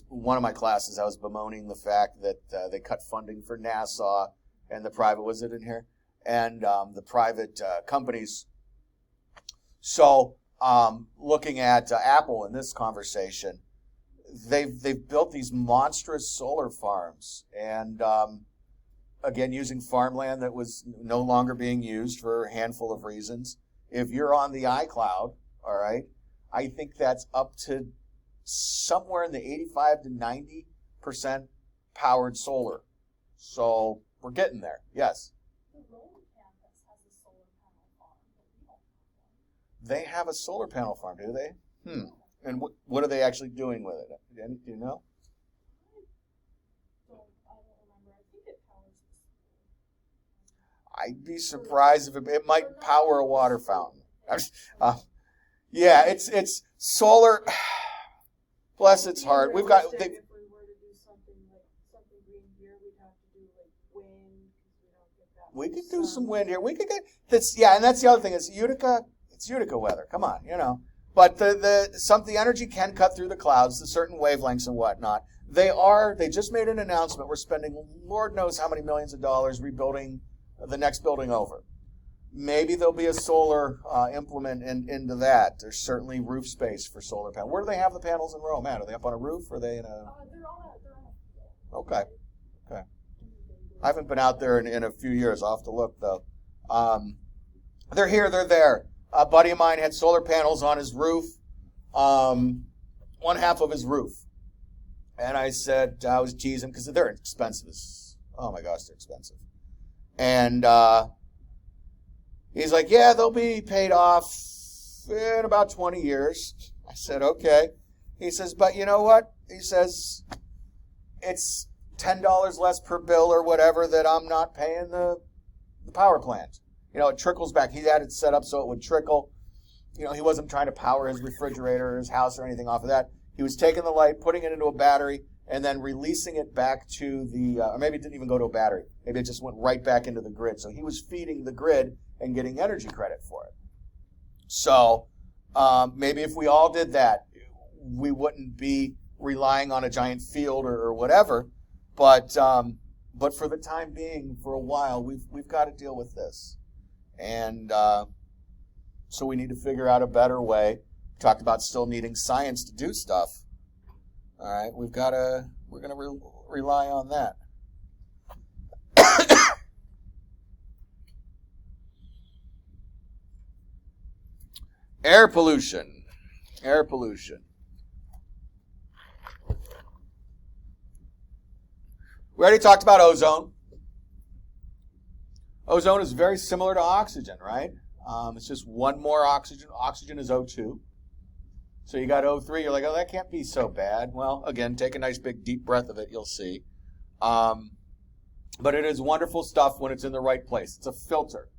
A: One of my classes, I was bemoaning the fact that they cut funding for NASA and the private, was it in here? And the private companies. So looking at Apple in this conversation, they've built these monstrous solar farms. And again, using farmland that was no longer being used for a handful of reasons. If you're on the iCloud, all right, I think that's up to somewhere in the 85 to 90% powered solar. So we're getting there, yes.
B: The Rowan campus has a solar panel farm, but we don't have one.
A: They have a solar panel farm, do they? And what are they actually doing with it? Do you know?
B: I don't remember. I think it powers the school.
A: I'd be surprised if it might power a water fountain. Yeah, it's solar. Bless its heart. We've got.
B: If we were to do something green here, we'd have to do wind because we don't get that.
A: We could do some wind here. We could get that's and that's the other thing. It's Utica weather. Come on, But the energy can cut through the clouds to certain wavelengths and whatnot. They just made an announcement. We're spending Lord knows how many millions of dollars rebuilding the next building over. Maybe there'll be a solar implement into that. There's certainly roof space for solar panels. Where do they have the panels in Rome at? Are they up on a roof? Or are they in a...
B: They're on a
A: Okay. I haven't been out there in a few years. I'll have to look, though. they're here, they're there. A buddy of mine had solar panels on his roof, one half of his roof. And I said, I was teasing because they're expensive. Oh my gosh, they're expensive. And he's like, yeah, they'll be paid off in about 20 years. I said, okay. He says, but you know what? He says, it's $10 less per bill or whatever that I'm not paying the power plant. You know, it trickles back. He had it set up so it would trickle. You know, he wasn't trying to power his refrigerator or his house or anything off of that. He was taking the light, putting it into a battery, and then releasing it back to the, or maybe it didn't even go to a battery. Maybe it just went right back into the grid. So he was feeding the grid and getting energy credit for it. So maybe if we all did that, we wouldn't be relying on a giant field or whatever. But for the time being, for a while, we've got to deal with this. And so we need to figure out a better way. We talked about still needing science to do stuff. All right, we're going to rely on that. Air pollution. Air pollution. We already talked about ozone. Ozone is very similar to oxygen, right? It's just one more oxygen. Oxygen is O2. So you got O3. You're like, oh, that can't be so bad. Well, again, take a nice big deep breath of it. You'll see. But it is wonderful stuff when it's in the right place. It's a filter.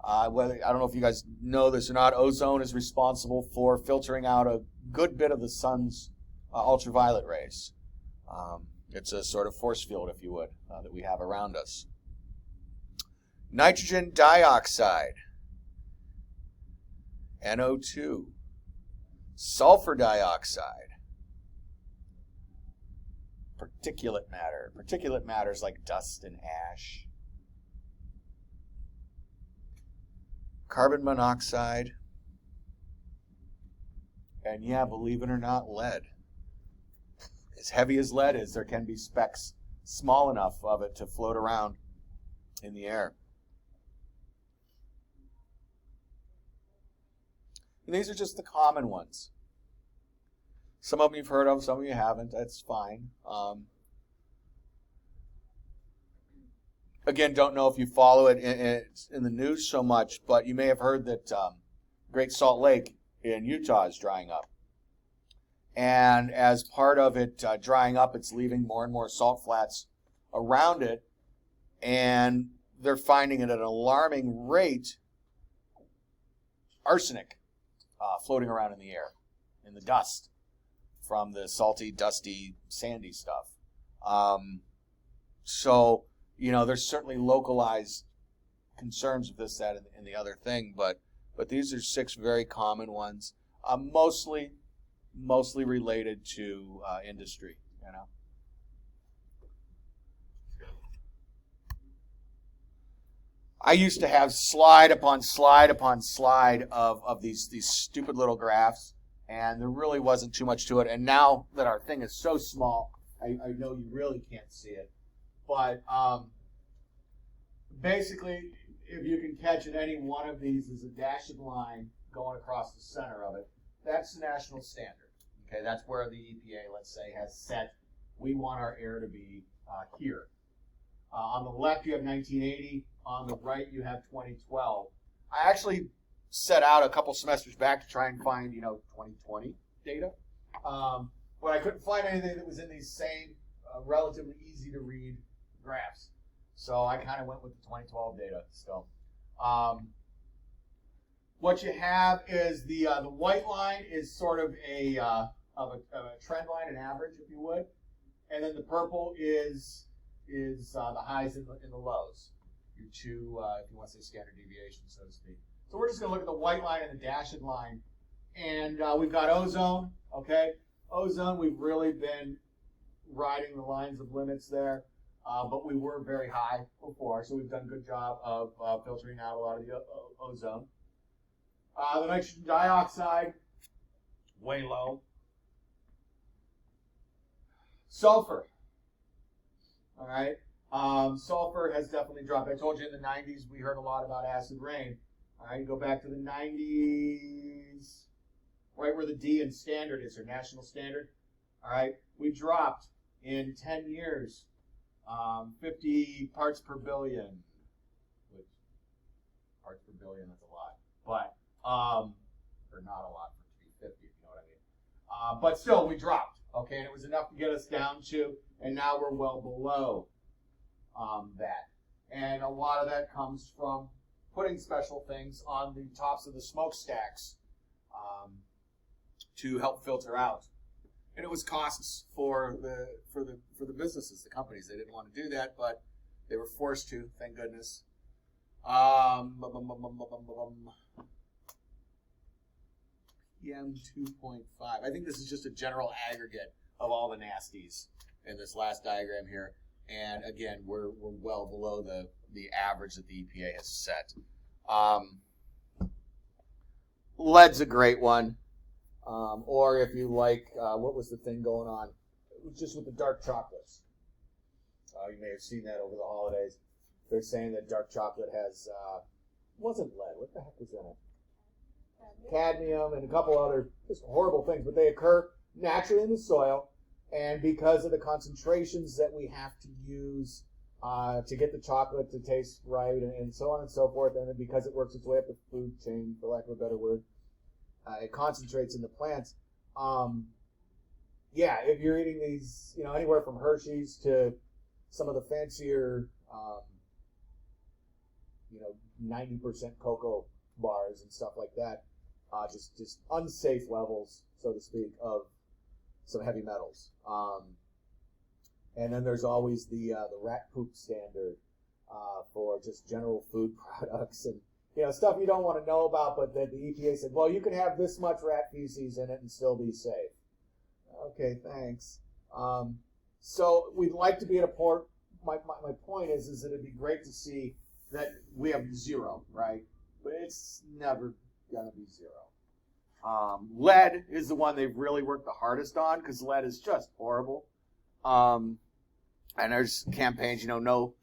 A: I don't know if you guys know this or not. Ozone is responsible for filtering out a good bit of the sun's ultraviolet rays. It's a sort of force field, if you would, that we have around us. Nitrogen dioxide, NO2. Sulfur dioxide. Particulate matter. Particulate matter is like dust and ash. Carbon monoxide. And yeah, believe it or not, lead. As heavy as lead is, there can be specks small enough of it to float around in the air. And these are just the common ones. Some of them you've heard of, some of you haven't. That's fine. Again, don't know if you follow it in the news so much, but you may have heard that Great Salt Lake in Utah is drying up. And as part of it drying up, it's leaving more and more salt flats around it. And they're finding at an alarming rate arsenic floating around in the air, in the dust, from the salty, dusty, sandy stuff. So, you know, there's certainly localized concerns with this, that, and the other thing, but these are 6 very common ones, mostly related to industry, you know. I used to have slide upon slide upon slide of these stupid little graphs, and there really wasn't too much to it. And now that our thing is so small, I know you really can't see it. But basically, if you can catch at any one of these, is a dashed line going across the center of it. That's the national standard. Okay, that's where the EPA, let's say, has set, we want our air to be here. On the left, you have 1980. On the right, you have 2012. I actually set out a couple semesters back to try and find, 2020 data. But I couldn't find anything that was in these same relatively easy to read graphs. So I kind of went with the 2012 data still. What you have is the white line is sort of a trend line, an average, if you would. And then the purple is the highs and the lows. Your two, if you want to say standard deviation, so to speak. So we're just going to look at the white line and the dashed line. And we've got ozone, okay? Ozone, we've really been riding the lines of limits there. But we were very high before, so we've done a good job of filtering out a lot of the ozone. The nitrogen dioxide, way low. Sulfur, all right? Sulfur has definitely dropped. I told you in the 90s we heard a lot about acid rain. All right, go back to the 90s, right where the D in standard is, or national standard. All right, we dropped in 10 years 50 parts per billion. Which, parts per billion, that's a lot. But, or not a lot for it to be 50, if you know what I mean. But still, we dropped, okay? And it was enough to get us down to, and now we're well below that. And a lot of that comes from putting special things on the tops of the smokestacks to help filter out. And it was costs for the businesses, the companies. They didn't want to do that, but they were forced to, thank goodness. PM 2.5. I think this is just a general aggregate of all the nasties in this last diagram here. And again, we're well below the average that the EPA has set. Lead's a great one. Or if you like, what was the thing going on? It was just with the dark chocolates. You may have seen that over the holidays. They're saying that dark chocolate has, wasn't lead. What the heck was in it? Cadmium and a couple other just horrible things, but they occur naturally in the soil. And because of the concentrations that we have to use to get the chocolate to taste right and so on and so forth, and then because it works its way up the food chain, for lack of a better word, it concentrates in the plants. Yeah, if you're eating these, anywhere from Hershey's to some of the fancier, 90% cocoa bars and stuff like that, just unsafe levels, so to speak, of some heavy metals. And then there's always the rat poop standard for just general food products and stuff you don't want to know about, but that the EPA said, well, you can have this much rat feces in it and still be safe. Okay, thanks. So we'd like to be at a point. My point is that it'd be great to see that we have zero, right? But it's never gonna be zero. Lead is the one they've really worked the hardest on because lead is just horrible. And there's campaigns, no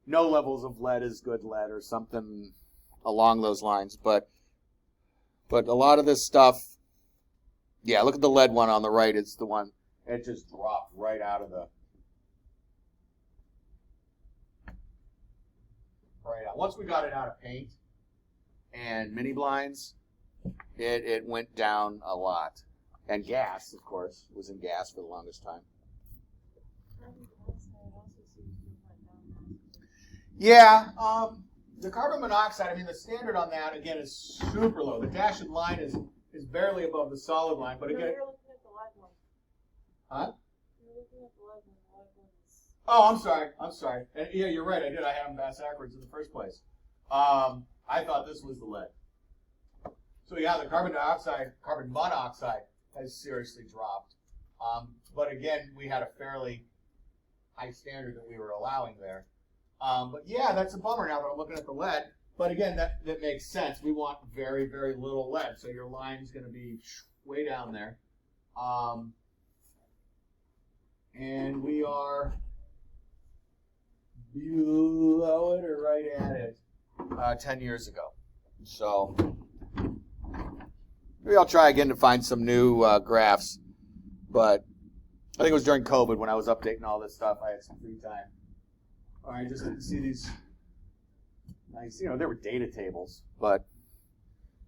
A: levels of lead is good lead or something along those lines. But a lot of this stuff, yeah, look at the lead one on the right. It's the one, it just dropped right out of the, right out. Once we got it out of paint and mini blinds, it went down a lot. And gas, of course, was in gas for the longest time. Yeah, the carbon monoxide, the standard on that, again, is super low. The dashed line is barely above the solid line, but again...
B: You're looking at the lead one.
A: Huh?
B: You're looking at the lead one. The lead one is...
A: Oh, I'm sorry. And yeah, you're right, I did. I had them backwards in the first place. I thought this was the lead. So yeah, the carbon monoxide has seriously dropped. But again, we had a fairly high standard that we were allowing there. But yeah, that's a bummer now that I'm looking at the lead. But again, that makes sense. We want very, very little lead. So your line's going to be way down there. And we are below it or right at it 10 years ago. So maybe I'll try again to find some new graphs. But I think it was during COVID when I was updating all this stuff. I had some free time. All right, just to see these nice, there were data tables, but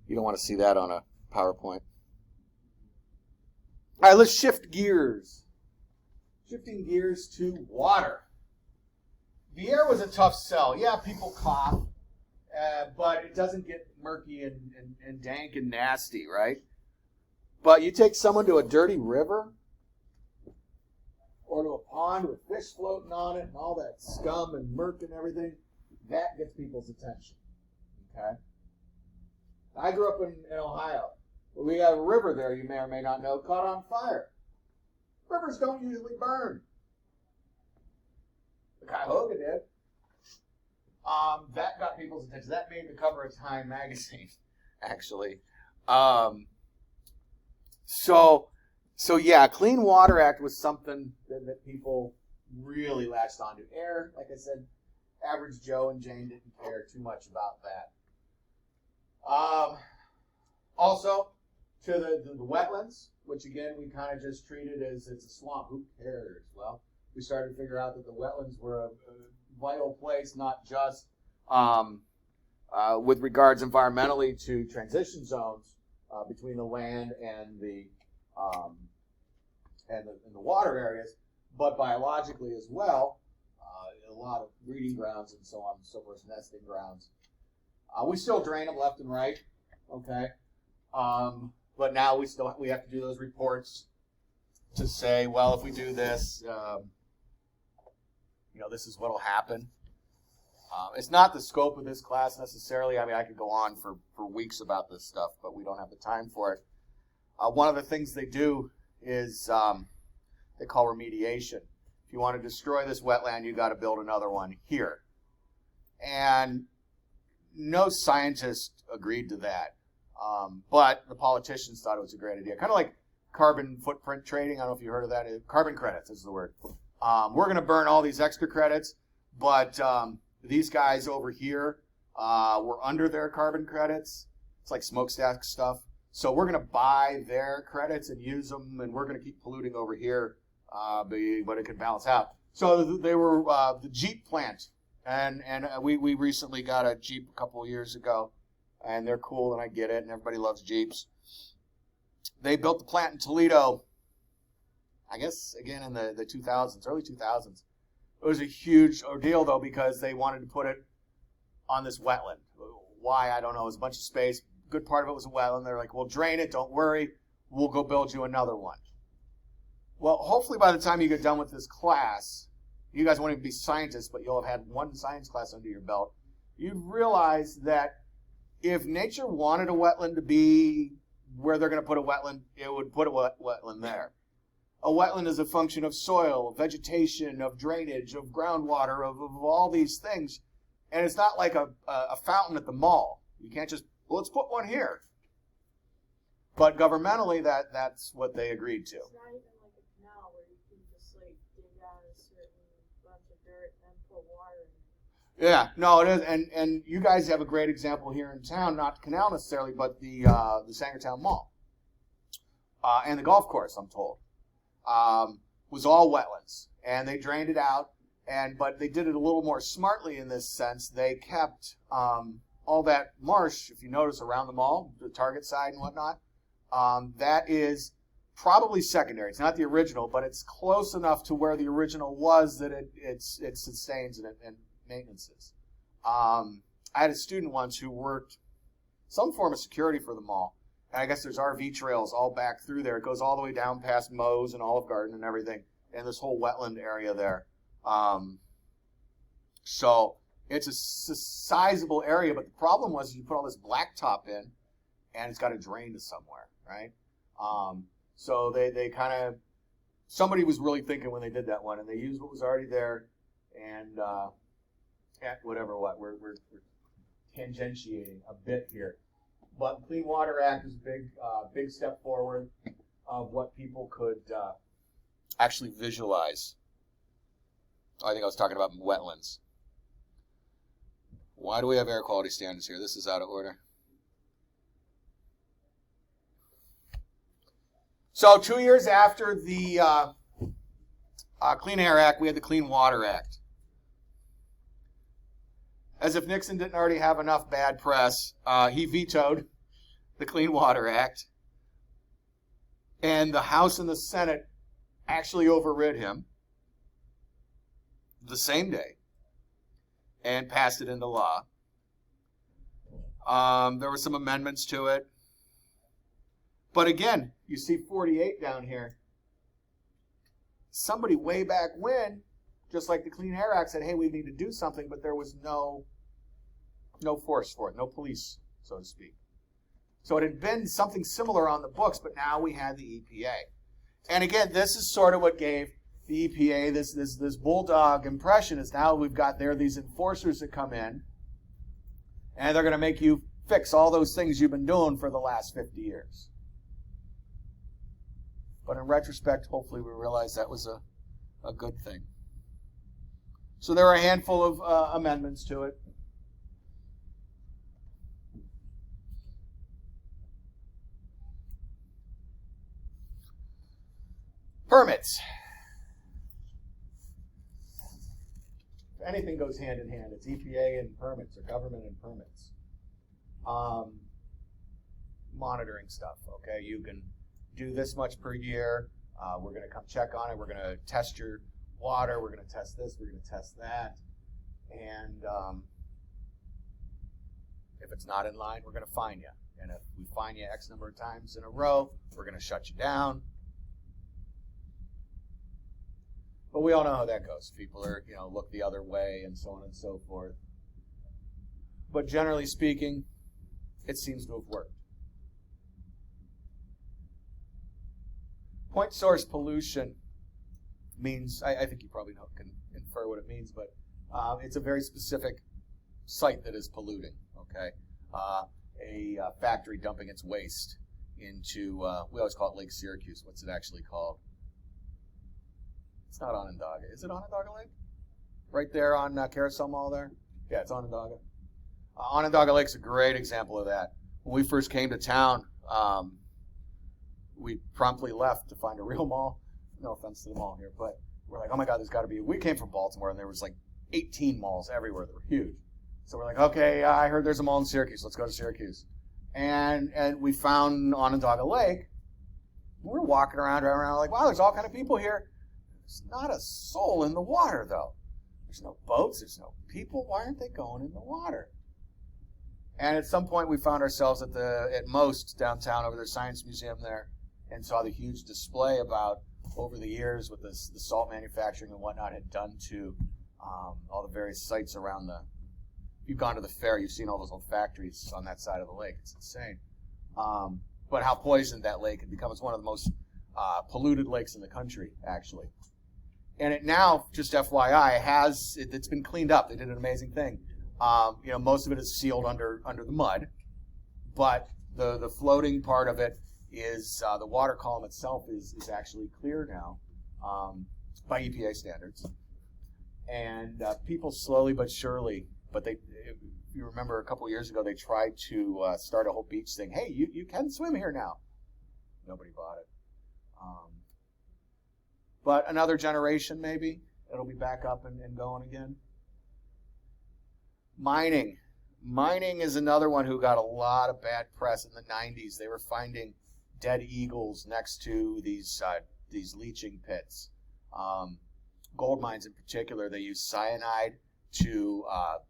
A: you don't want to see that on a PowerPoint. All right, let's shift gears. Shifting gears to water. The air was a tough sell. Yeah, people cough, but it doesn't get murky and dank and nasty, right? But you take someone to a dirty river or to a pond with fish floating on it and all that scum and murk and everything, that gets people's attention. Okay? I grew up in Ohio. We have a river there, you may or may not know, caught on fire. Rivers don't usually burn. The Cuyahoga did. That got people's attention. That made the cover of Time magazine, actually. So yeah, Clean Water Act was something that people really latched onto. Air, like I said, average Joe and Jane didn't care too much about that. Also, to the wetlands, which again we kind of just treated as it's a swamp. Who cares? Well, we started to figure out that the wetlands were a vital place, not just with regards environmentally to transition zones between the land and the water areas, but biologically as well. A lot of breeding grounds and so on and so forth, nesting grounds. We still drain them left and right, okay? But now we have to do those reports to say, well, if we do this, this is what'll happen. It's not the scope of this class necessarily. I mean, I could go on for weeks about this stuff, but we don't have the time for it. One of the things they do is they call remediation. If you want to destroy this wetland, you got to build another one here. And no scientist agreed to that. But the politicians thought it was a great idea. Kind of like carbon footprint trading. I don't know if you heard of that. Carbon credits is the word. We're going to burn all these extra credits, but these guys over here were under their carbon credits. It's like smokestack stuff. So we're going to buy their credits and use them, and we're going to keep polluting over here, but it can balance out. So they were the Jeep plant, and we recently got a Jeep a couple of years ago, and they're cool, and I get it, and everybody loves Jeeps. They built the plant in Toledo, I guess, again, in the 2000s, early 2000s. It was a huge ordeal, though, because they wanted to put it on this wetland. Why, I don't know. It was a bunch of space. Good part of it was a wetland. They're like, we'll drain it. Don't worry. We'll go build you another one. Well, hopefully by the time you get done with this class, you guys won't even be scientists, but you'll have had one science class under your belt. You'd realize that if nature wanted a wetland to be where they're going to put a wetland, it would put a wetland there. A wetland is a function of soil, of vegetation, of drainage, of groundwater, of all these things. And it's not like a fountain at the mall. You can't just, well, let's put one here. But governmentally, that's what they agreed to.
B: It's not even like a canal where you can just like dig out a certain bunch of dirt and then put water in it.
A: Yeah, no, it is. And you guys have a great example here in town, not the canal necessarily, but the Sangertown Mall. And the golf course, I'm told. Was all wetlands, and they drained it out, but they did it a little more smartly in this sense. They kept all that marsh, if you notice, around the mall, the Target side and whatnot. That is probably secondary. It's not the original, but it's close enough to where the original was that it sustains and maintenances. I had a student once who worked some form of security for the mall. And I guess there's RV trails all back through there. It goes all the way down past Moe's and Olive Garden and everything, and this whole wetland area there. So it's a sizable area, but the problem was you put all this blacktop in, and it's got to drain to somewhere, right? So they kind of, somebody was really thinking when they did that one, and they used what was already there, and we're tangentiating a bit here. But the Clean Water Act is a big step forward of what people could actually visualize. I think I was talking about wetlands. Why do we have air quality standards here? This is out of order. So 2 years after the Clean Air Act, we had the Clean Water Act. As if Nixon didn't already have enough bad press, he vetoed the Clean Water Act. And the House and the Senate actually overrid him the same day and passed it into law. There were some amendments to it. But again, you see 48 down here. Somebody way back when, just like the Clean Air Act, said, hey, we need to do something, but there was no force for it, no police, so to speak. So it had been something similar on the books, but now we had the EPA. And again, this is sort of what gave the EPA this bulldog impression, is now we've got these enforcers that come in, and they're going to make you fix all those things you've been doing for the last 50 years. But in retrospect, hopefully we realize that was a good thing. So there are a handful of amendments to it. Permits. Anything goes hand in hand. It's EPA and permits, or government and permits. Monitoring stuff, okay? You can do this much per year. We're going to come check on it. We're going to test your water. We're going to test this. We're going to test that. And if it's not in line, we're going to fine you. And if we fine you X number of times in a row, we're going to shut you down. But we all know how that goes. People are, look the other way and so on and so forth. But generally speaking, it seems to have worked. Point source pollution means, I think you probably can infer what it means, but it's a very specific site that is polluting, okay? A factory dumping its waste into, we always call it Lake Syracuse. What's it actually called? It's not Onondaga. Is it Onondaga Lake? Right there on Carousel Mall there? Yeah, it's Onondaga. Onondaga Lake's a great example of that. When we first came to town, we promptly left to find a real mall. No offense to the mall here, but we're like, oh my God, there's got to be. We came from Baltimore, and there was like 18 malls everywhere that were huge. So we're like, okay, I heard there's a mall in Syracuse. Let's go to Syracuse. And we found Onondaga Lake. We're walking around, driving around, like, wow, there's all kind of people here. There's not a soul in the water, though. There's no boats. There's no people. Why aren't they going in the water? And at some point, we found ourselves at most downtown over the Science Museum there, and saw the huge display about over the years what the salt manufacturing and whatnot had done to all the various sites around the. If you've gone to the fair, you've seen all those old factories on that side of the lake. It's insane. But how poisoned that lake had become. It's one of the most polluted lakes in the country, actually. And it now, just FYI, it's been cleaned up. They did an amazing thing. Most of it is sealed under the mud, but the floating part of it is the water column itself is actually clear now by EPA standards. And people slowly but surely, but if you remember a couple years ago, they tried to start a whole beach thing. Hey, you can swim here now. Nobody bought it. But another generation, maybe, it'll be back up and going again. Mining. Mining is another one who got a lot of bad press in the 90s. They were finding dead eagles next to these leaching pits. Gold mines in particular, they use cyanide to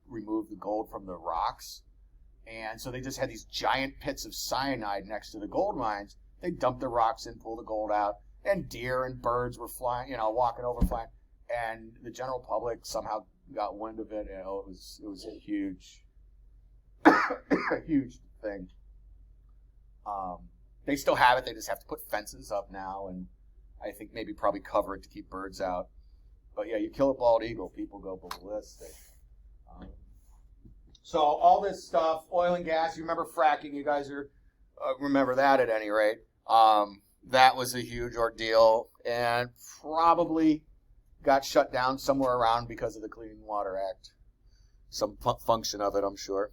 A: remove the gold from the rocks. And so they just had these giant pits of cyanide next to the gold mines. They dumped the rocks in, pull the gold out, and deer and birds were flying, walking over, flying. And the general public somehow got wind of it. It was a huge, huge thing. They still have it. They just have to put fences up now, and I think maybe probably cover it to keep birds out. But yeah, you kill a bald eagle, people go ballistic. So all this stuff, oil and gas. You remember fracking? You guys remember that at any rate. That was a huge ordeal, and probably got shut down somewhere around because of the Clean Water Act. Some function of it, I'm sure.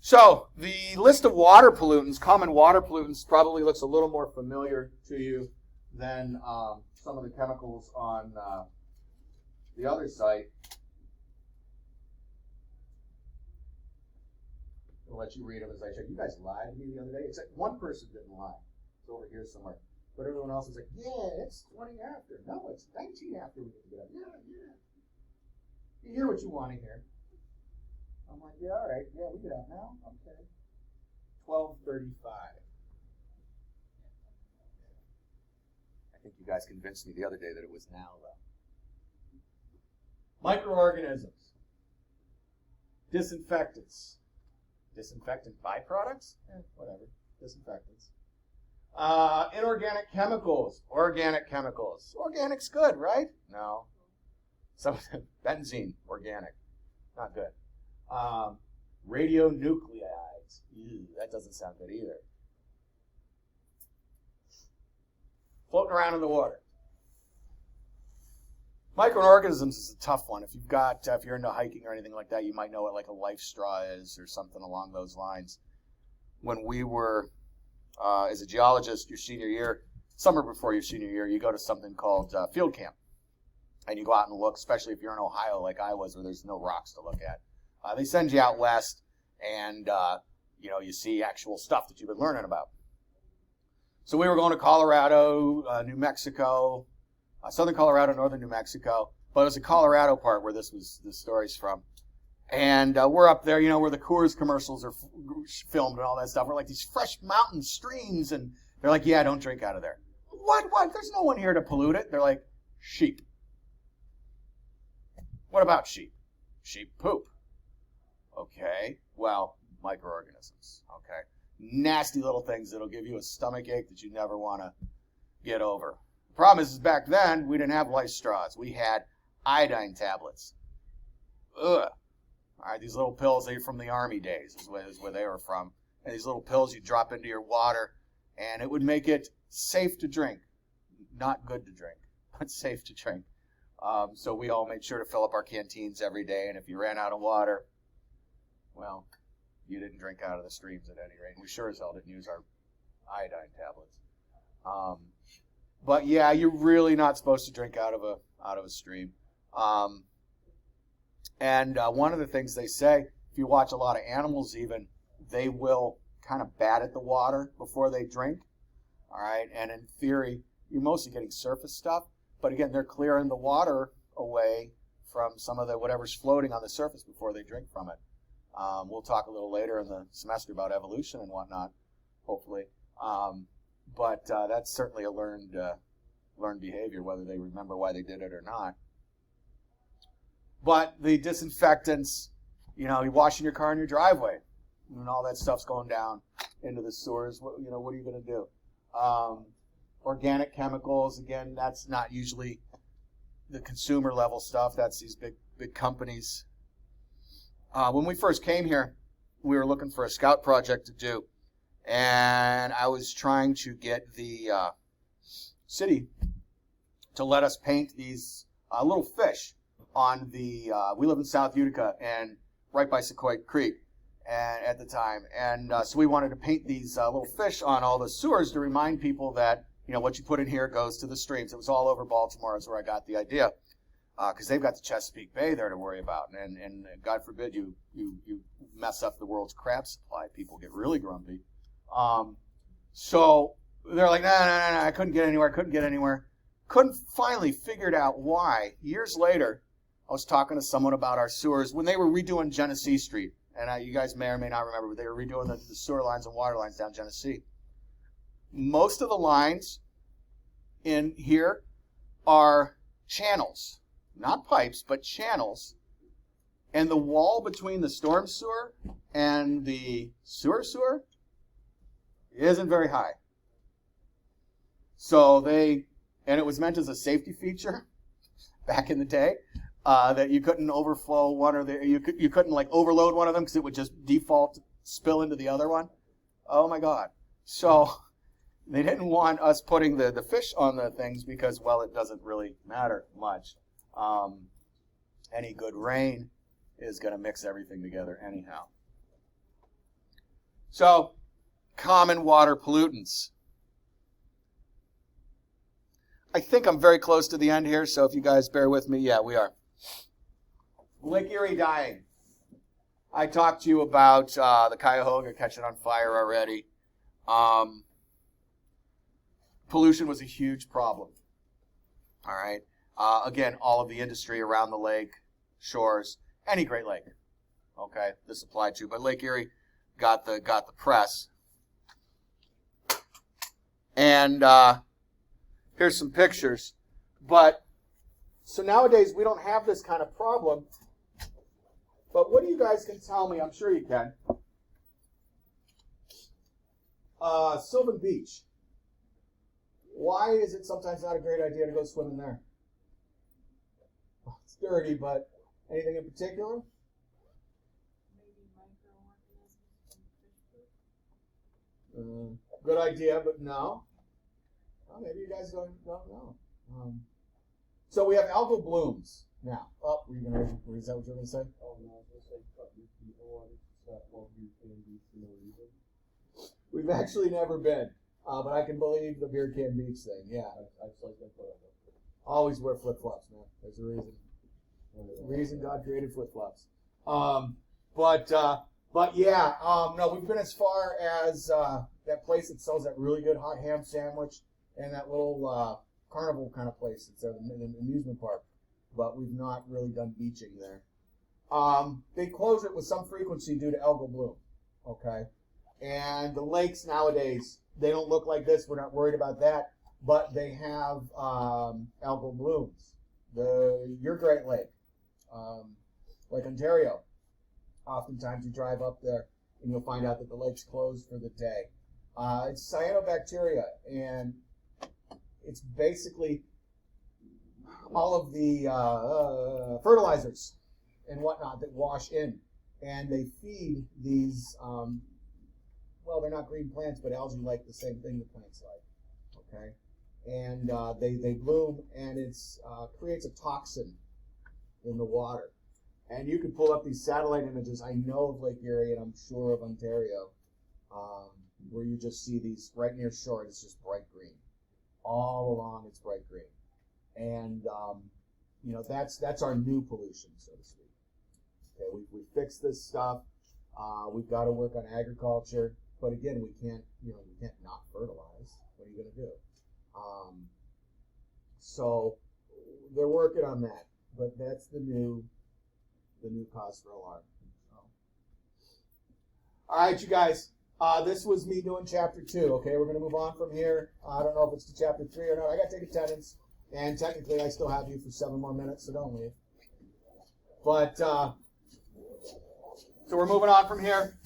A: So the list of water pollutants, common water pollutants, probably looks a little more familiar to you than some of the chemicals on the other site. I'll let you read them as I check. You guys lied to me the other day. Except one person didn't lie. It's over here somewhere. But everyone else is like, yeah, it's 20 after. No, it's 19 after we get together. Yeah. You hear what you want to hear. I'm like, yeah, all right. Yeah, we get out now. Okay. 12:35. I think you guys convinced me the other day that it was now, though. Microorganisms. Disinfectants. Disinfectant byproducts? Whatever. Disinfectants. Inorganic chemicals. Organic chemicals. Organic's good, right? No. Some benzene, organic. Not good. Radionuclides. Ew, that doesn't sound good either. Floating around in the water. Microorganisms is a tough one. If you're into hiking or anything like that, you might know what like a life straw is or something along those lines. When we were as a geologist, your senior year, summer before your senior year, you go to something called field camp. And you go out and look, especially if you're in Ohio like I was, where there's no rocks to look at. They send you out west, and you see actual stuff that you've been learning about. So we were going to Colorado, New Mexico, southern Colorado, northern New Mexico. But it was the Colorado part where this story's from. And we're up there, where the Coors commercials are filmed and all that stuff. We're like these fresh mountain streams, and they're like, yeah, don't drink out of there. What? There's no one here to pollute it. They're like, sheep. What about sheep? Sheep poop. Okay, well, microorganisms. Okay, nasty little things that'll give you a stomach ache that you never want to get over. The problem is back then, we didn't have lice straws. We had iodine tablets. Ugh. All right, these little pills, they're from the Army days, is where they were from. And these little pills you drop into your water, and it would make it safe to drink. Not good to drink, but safe to drink. So we all made sure to fill up our canteens every day, and if you ran out of water, well, you didn't drink out of the streams at any rate. We sure as hell didn't use our iodine tablets. But yeah, you're really not supposed to drink out of a stream. And one of the things they say, if you watch a lot of animals even, they will kind of bat at the water before they drink. All right, and in theory, you're mostly getting surface stuff. But again, they're clearing the water away from some of the whatever's floating on the surface before they drink from it. We'll talk a little later in the semester about evolution and whatnot, hopefully. But that's certainly a learned behavior, whether they remember why they did it or not. But the disinfectants, you're washing your car in your driveway, and all that stuff's going down into the sewers. What are you going to do? Organic chemicals, again, that's not usually the consumer level stuff. That's these big companies. When we first came here, we were looking for a scout project to do, and I was trying to get the city to let us paint these little fish on the. We live in South Utica and right by Sequoia Creek, and at the time, and so we wanted to paint these little fish on all the sewers to remind people that what you put in here goes to the streams. It was all over Baltimore. That's where I got the idea. Because they've got the Chesapeake Bay there to worry about, and God forbid you mess up the world's crab supply. People get really grumpy. So they're like, no, I couldn't get anywhere. Couldn't finally figured out why. Years later, I was talking to someone about our sewers when they were redoing Genesee Street, and you guys may or may not remember, but they were redoing the sewer lines and water lines down Genesee. Most of the lines in here are channels. Not pipes, but channels. And the wall between the storm sewer and the sewer isn't very high. So and it was meant as a safety feature back in the day, that you couldn't overflow one or you couldn't like overload one of them because it would just default spill into the other one. Oh my God. So they didn't want us putting the fish on the things because, well, it doesn't really matter much. Any good rain is going to mix everything together anyhow. So, common water pollutants. I think I'm very close to the end here, so if you guys bear with me, yeah, we are. Lake Erie dying. I talked to you about the Cuyahoga catching on fire already. Pollution was a huge problem. All right. Again, all of the industry around the lake, shores, any Great Lake. Okay, this applied to, but Lake Erie got the press. And here's some pictures. But so nowadays we don't have this kind of problem. But what do you guys can tell me? I'm sure you can. Sylvan Beach. Why is it sometimes not a great idea to go swimming there? It's dirty, but anything in particular?
B: Maybe microorganisms and fish poop.
A: Good idea, but no. Well, maybe you guys don't know. So we have algal blooms now. Oh, is that what you're going to say? We've actually never been, but I can believe the beer can beach thing. Yeah, always wear flip flops, man. There's a reason. Reason God created flip flops. But yeah, no, we've been as far as that place that sells that really good hot ham sandwich and that little carnival kind of place that's at an amusement park. But we've not really done beaching there. They close it with some frequency due to algal bloom. Okay, and the lakes nowadays, they don't look like this. We're not worried about that, but they have algal blooms. Your Great Lake, like Ontario, oftentimes you drive up there and you'll find out that the lake's closed for the day. It's cyanobacteria, and it's basically all of the fertilizers and whatnot that wash in, and they feed these, well, they're not green plants, but algae like the same thing the plants like, okay? And they bloom, and it's creates a toxin in the water. And you can pull up these satellite images. I know of Lake Erie, and I'm sure of Ontario, where you just see these right near shore. It's just bright green. All along, it's bright green. And, you know, that's our new pollution, so to speak. Okay, we fixed this stuff. We've got to work on agriculture. But again, we can't not fertilize. What are you going to do? So they're working on that, but that's the new cause for alarm. So. All right, you guys. This was me doing chapter 2. Okay, we're going to move on from here. I don't know if it's to chapter 3 or not. I got to take attendance, and technically, I still have you for 7 more minutes, so don't leave. But so we're moving on from here.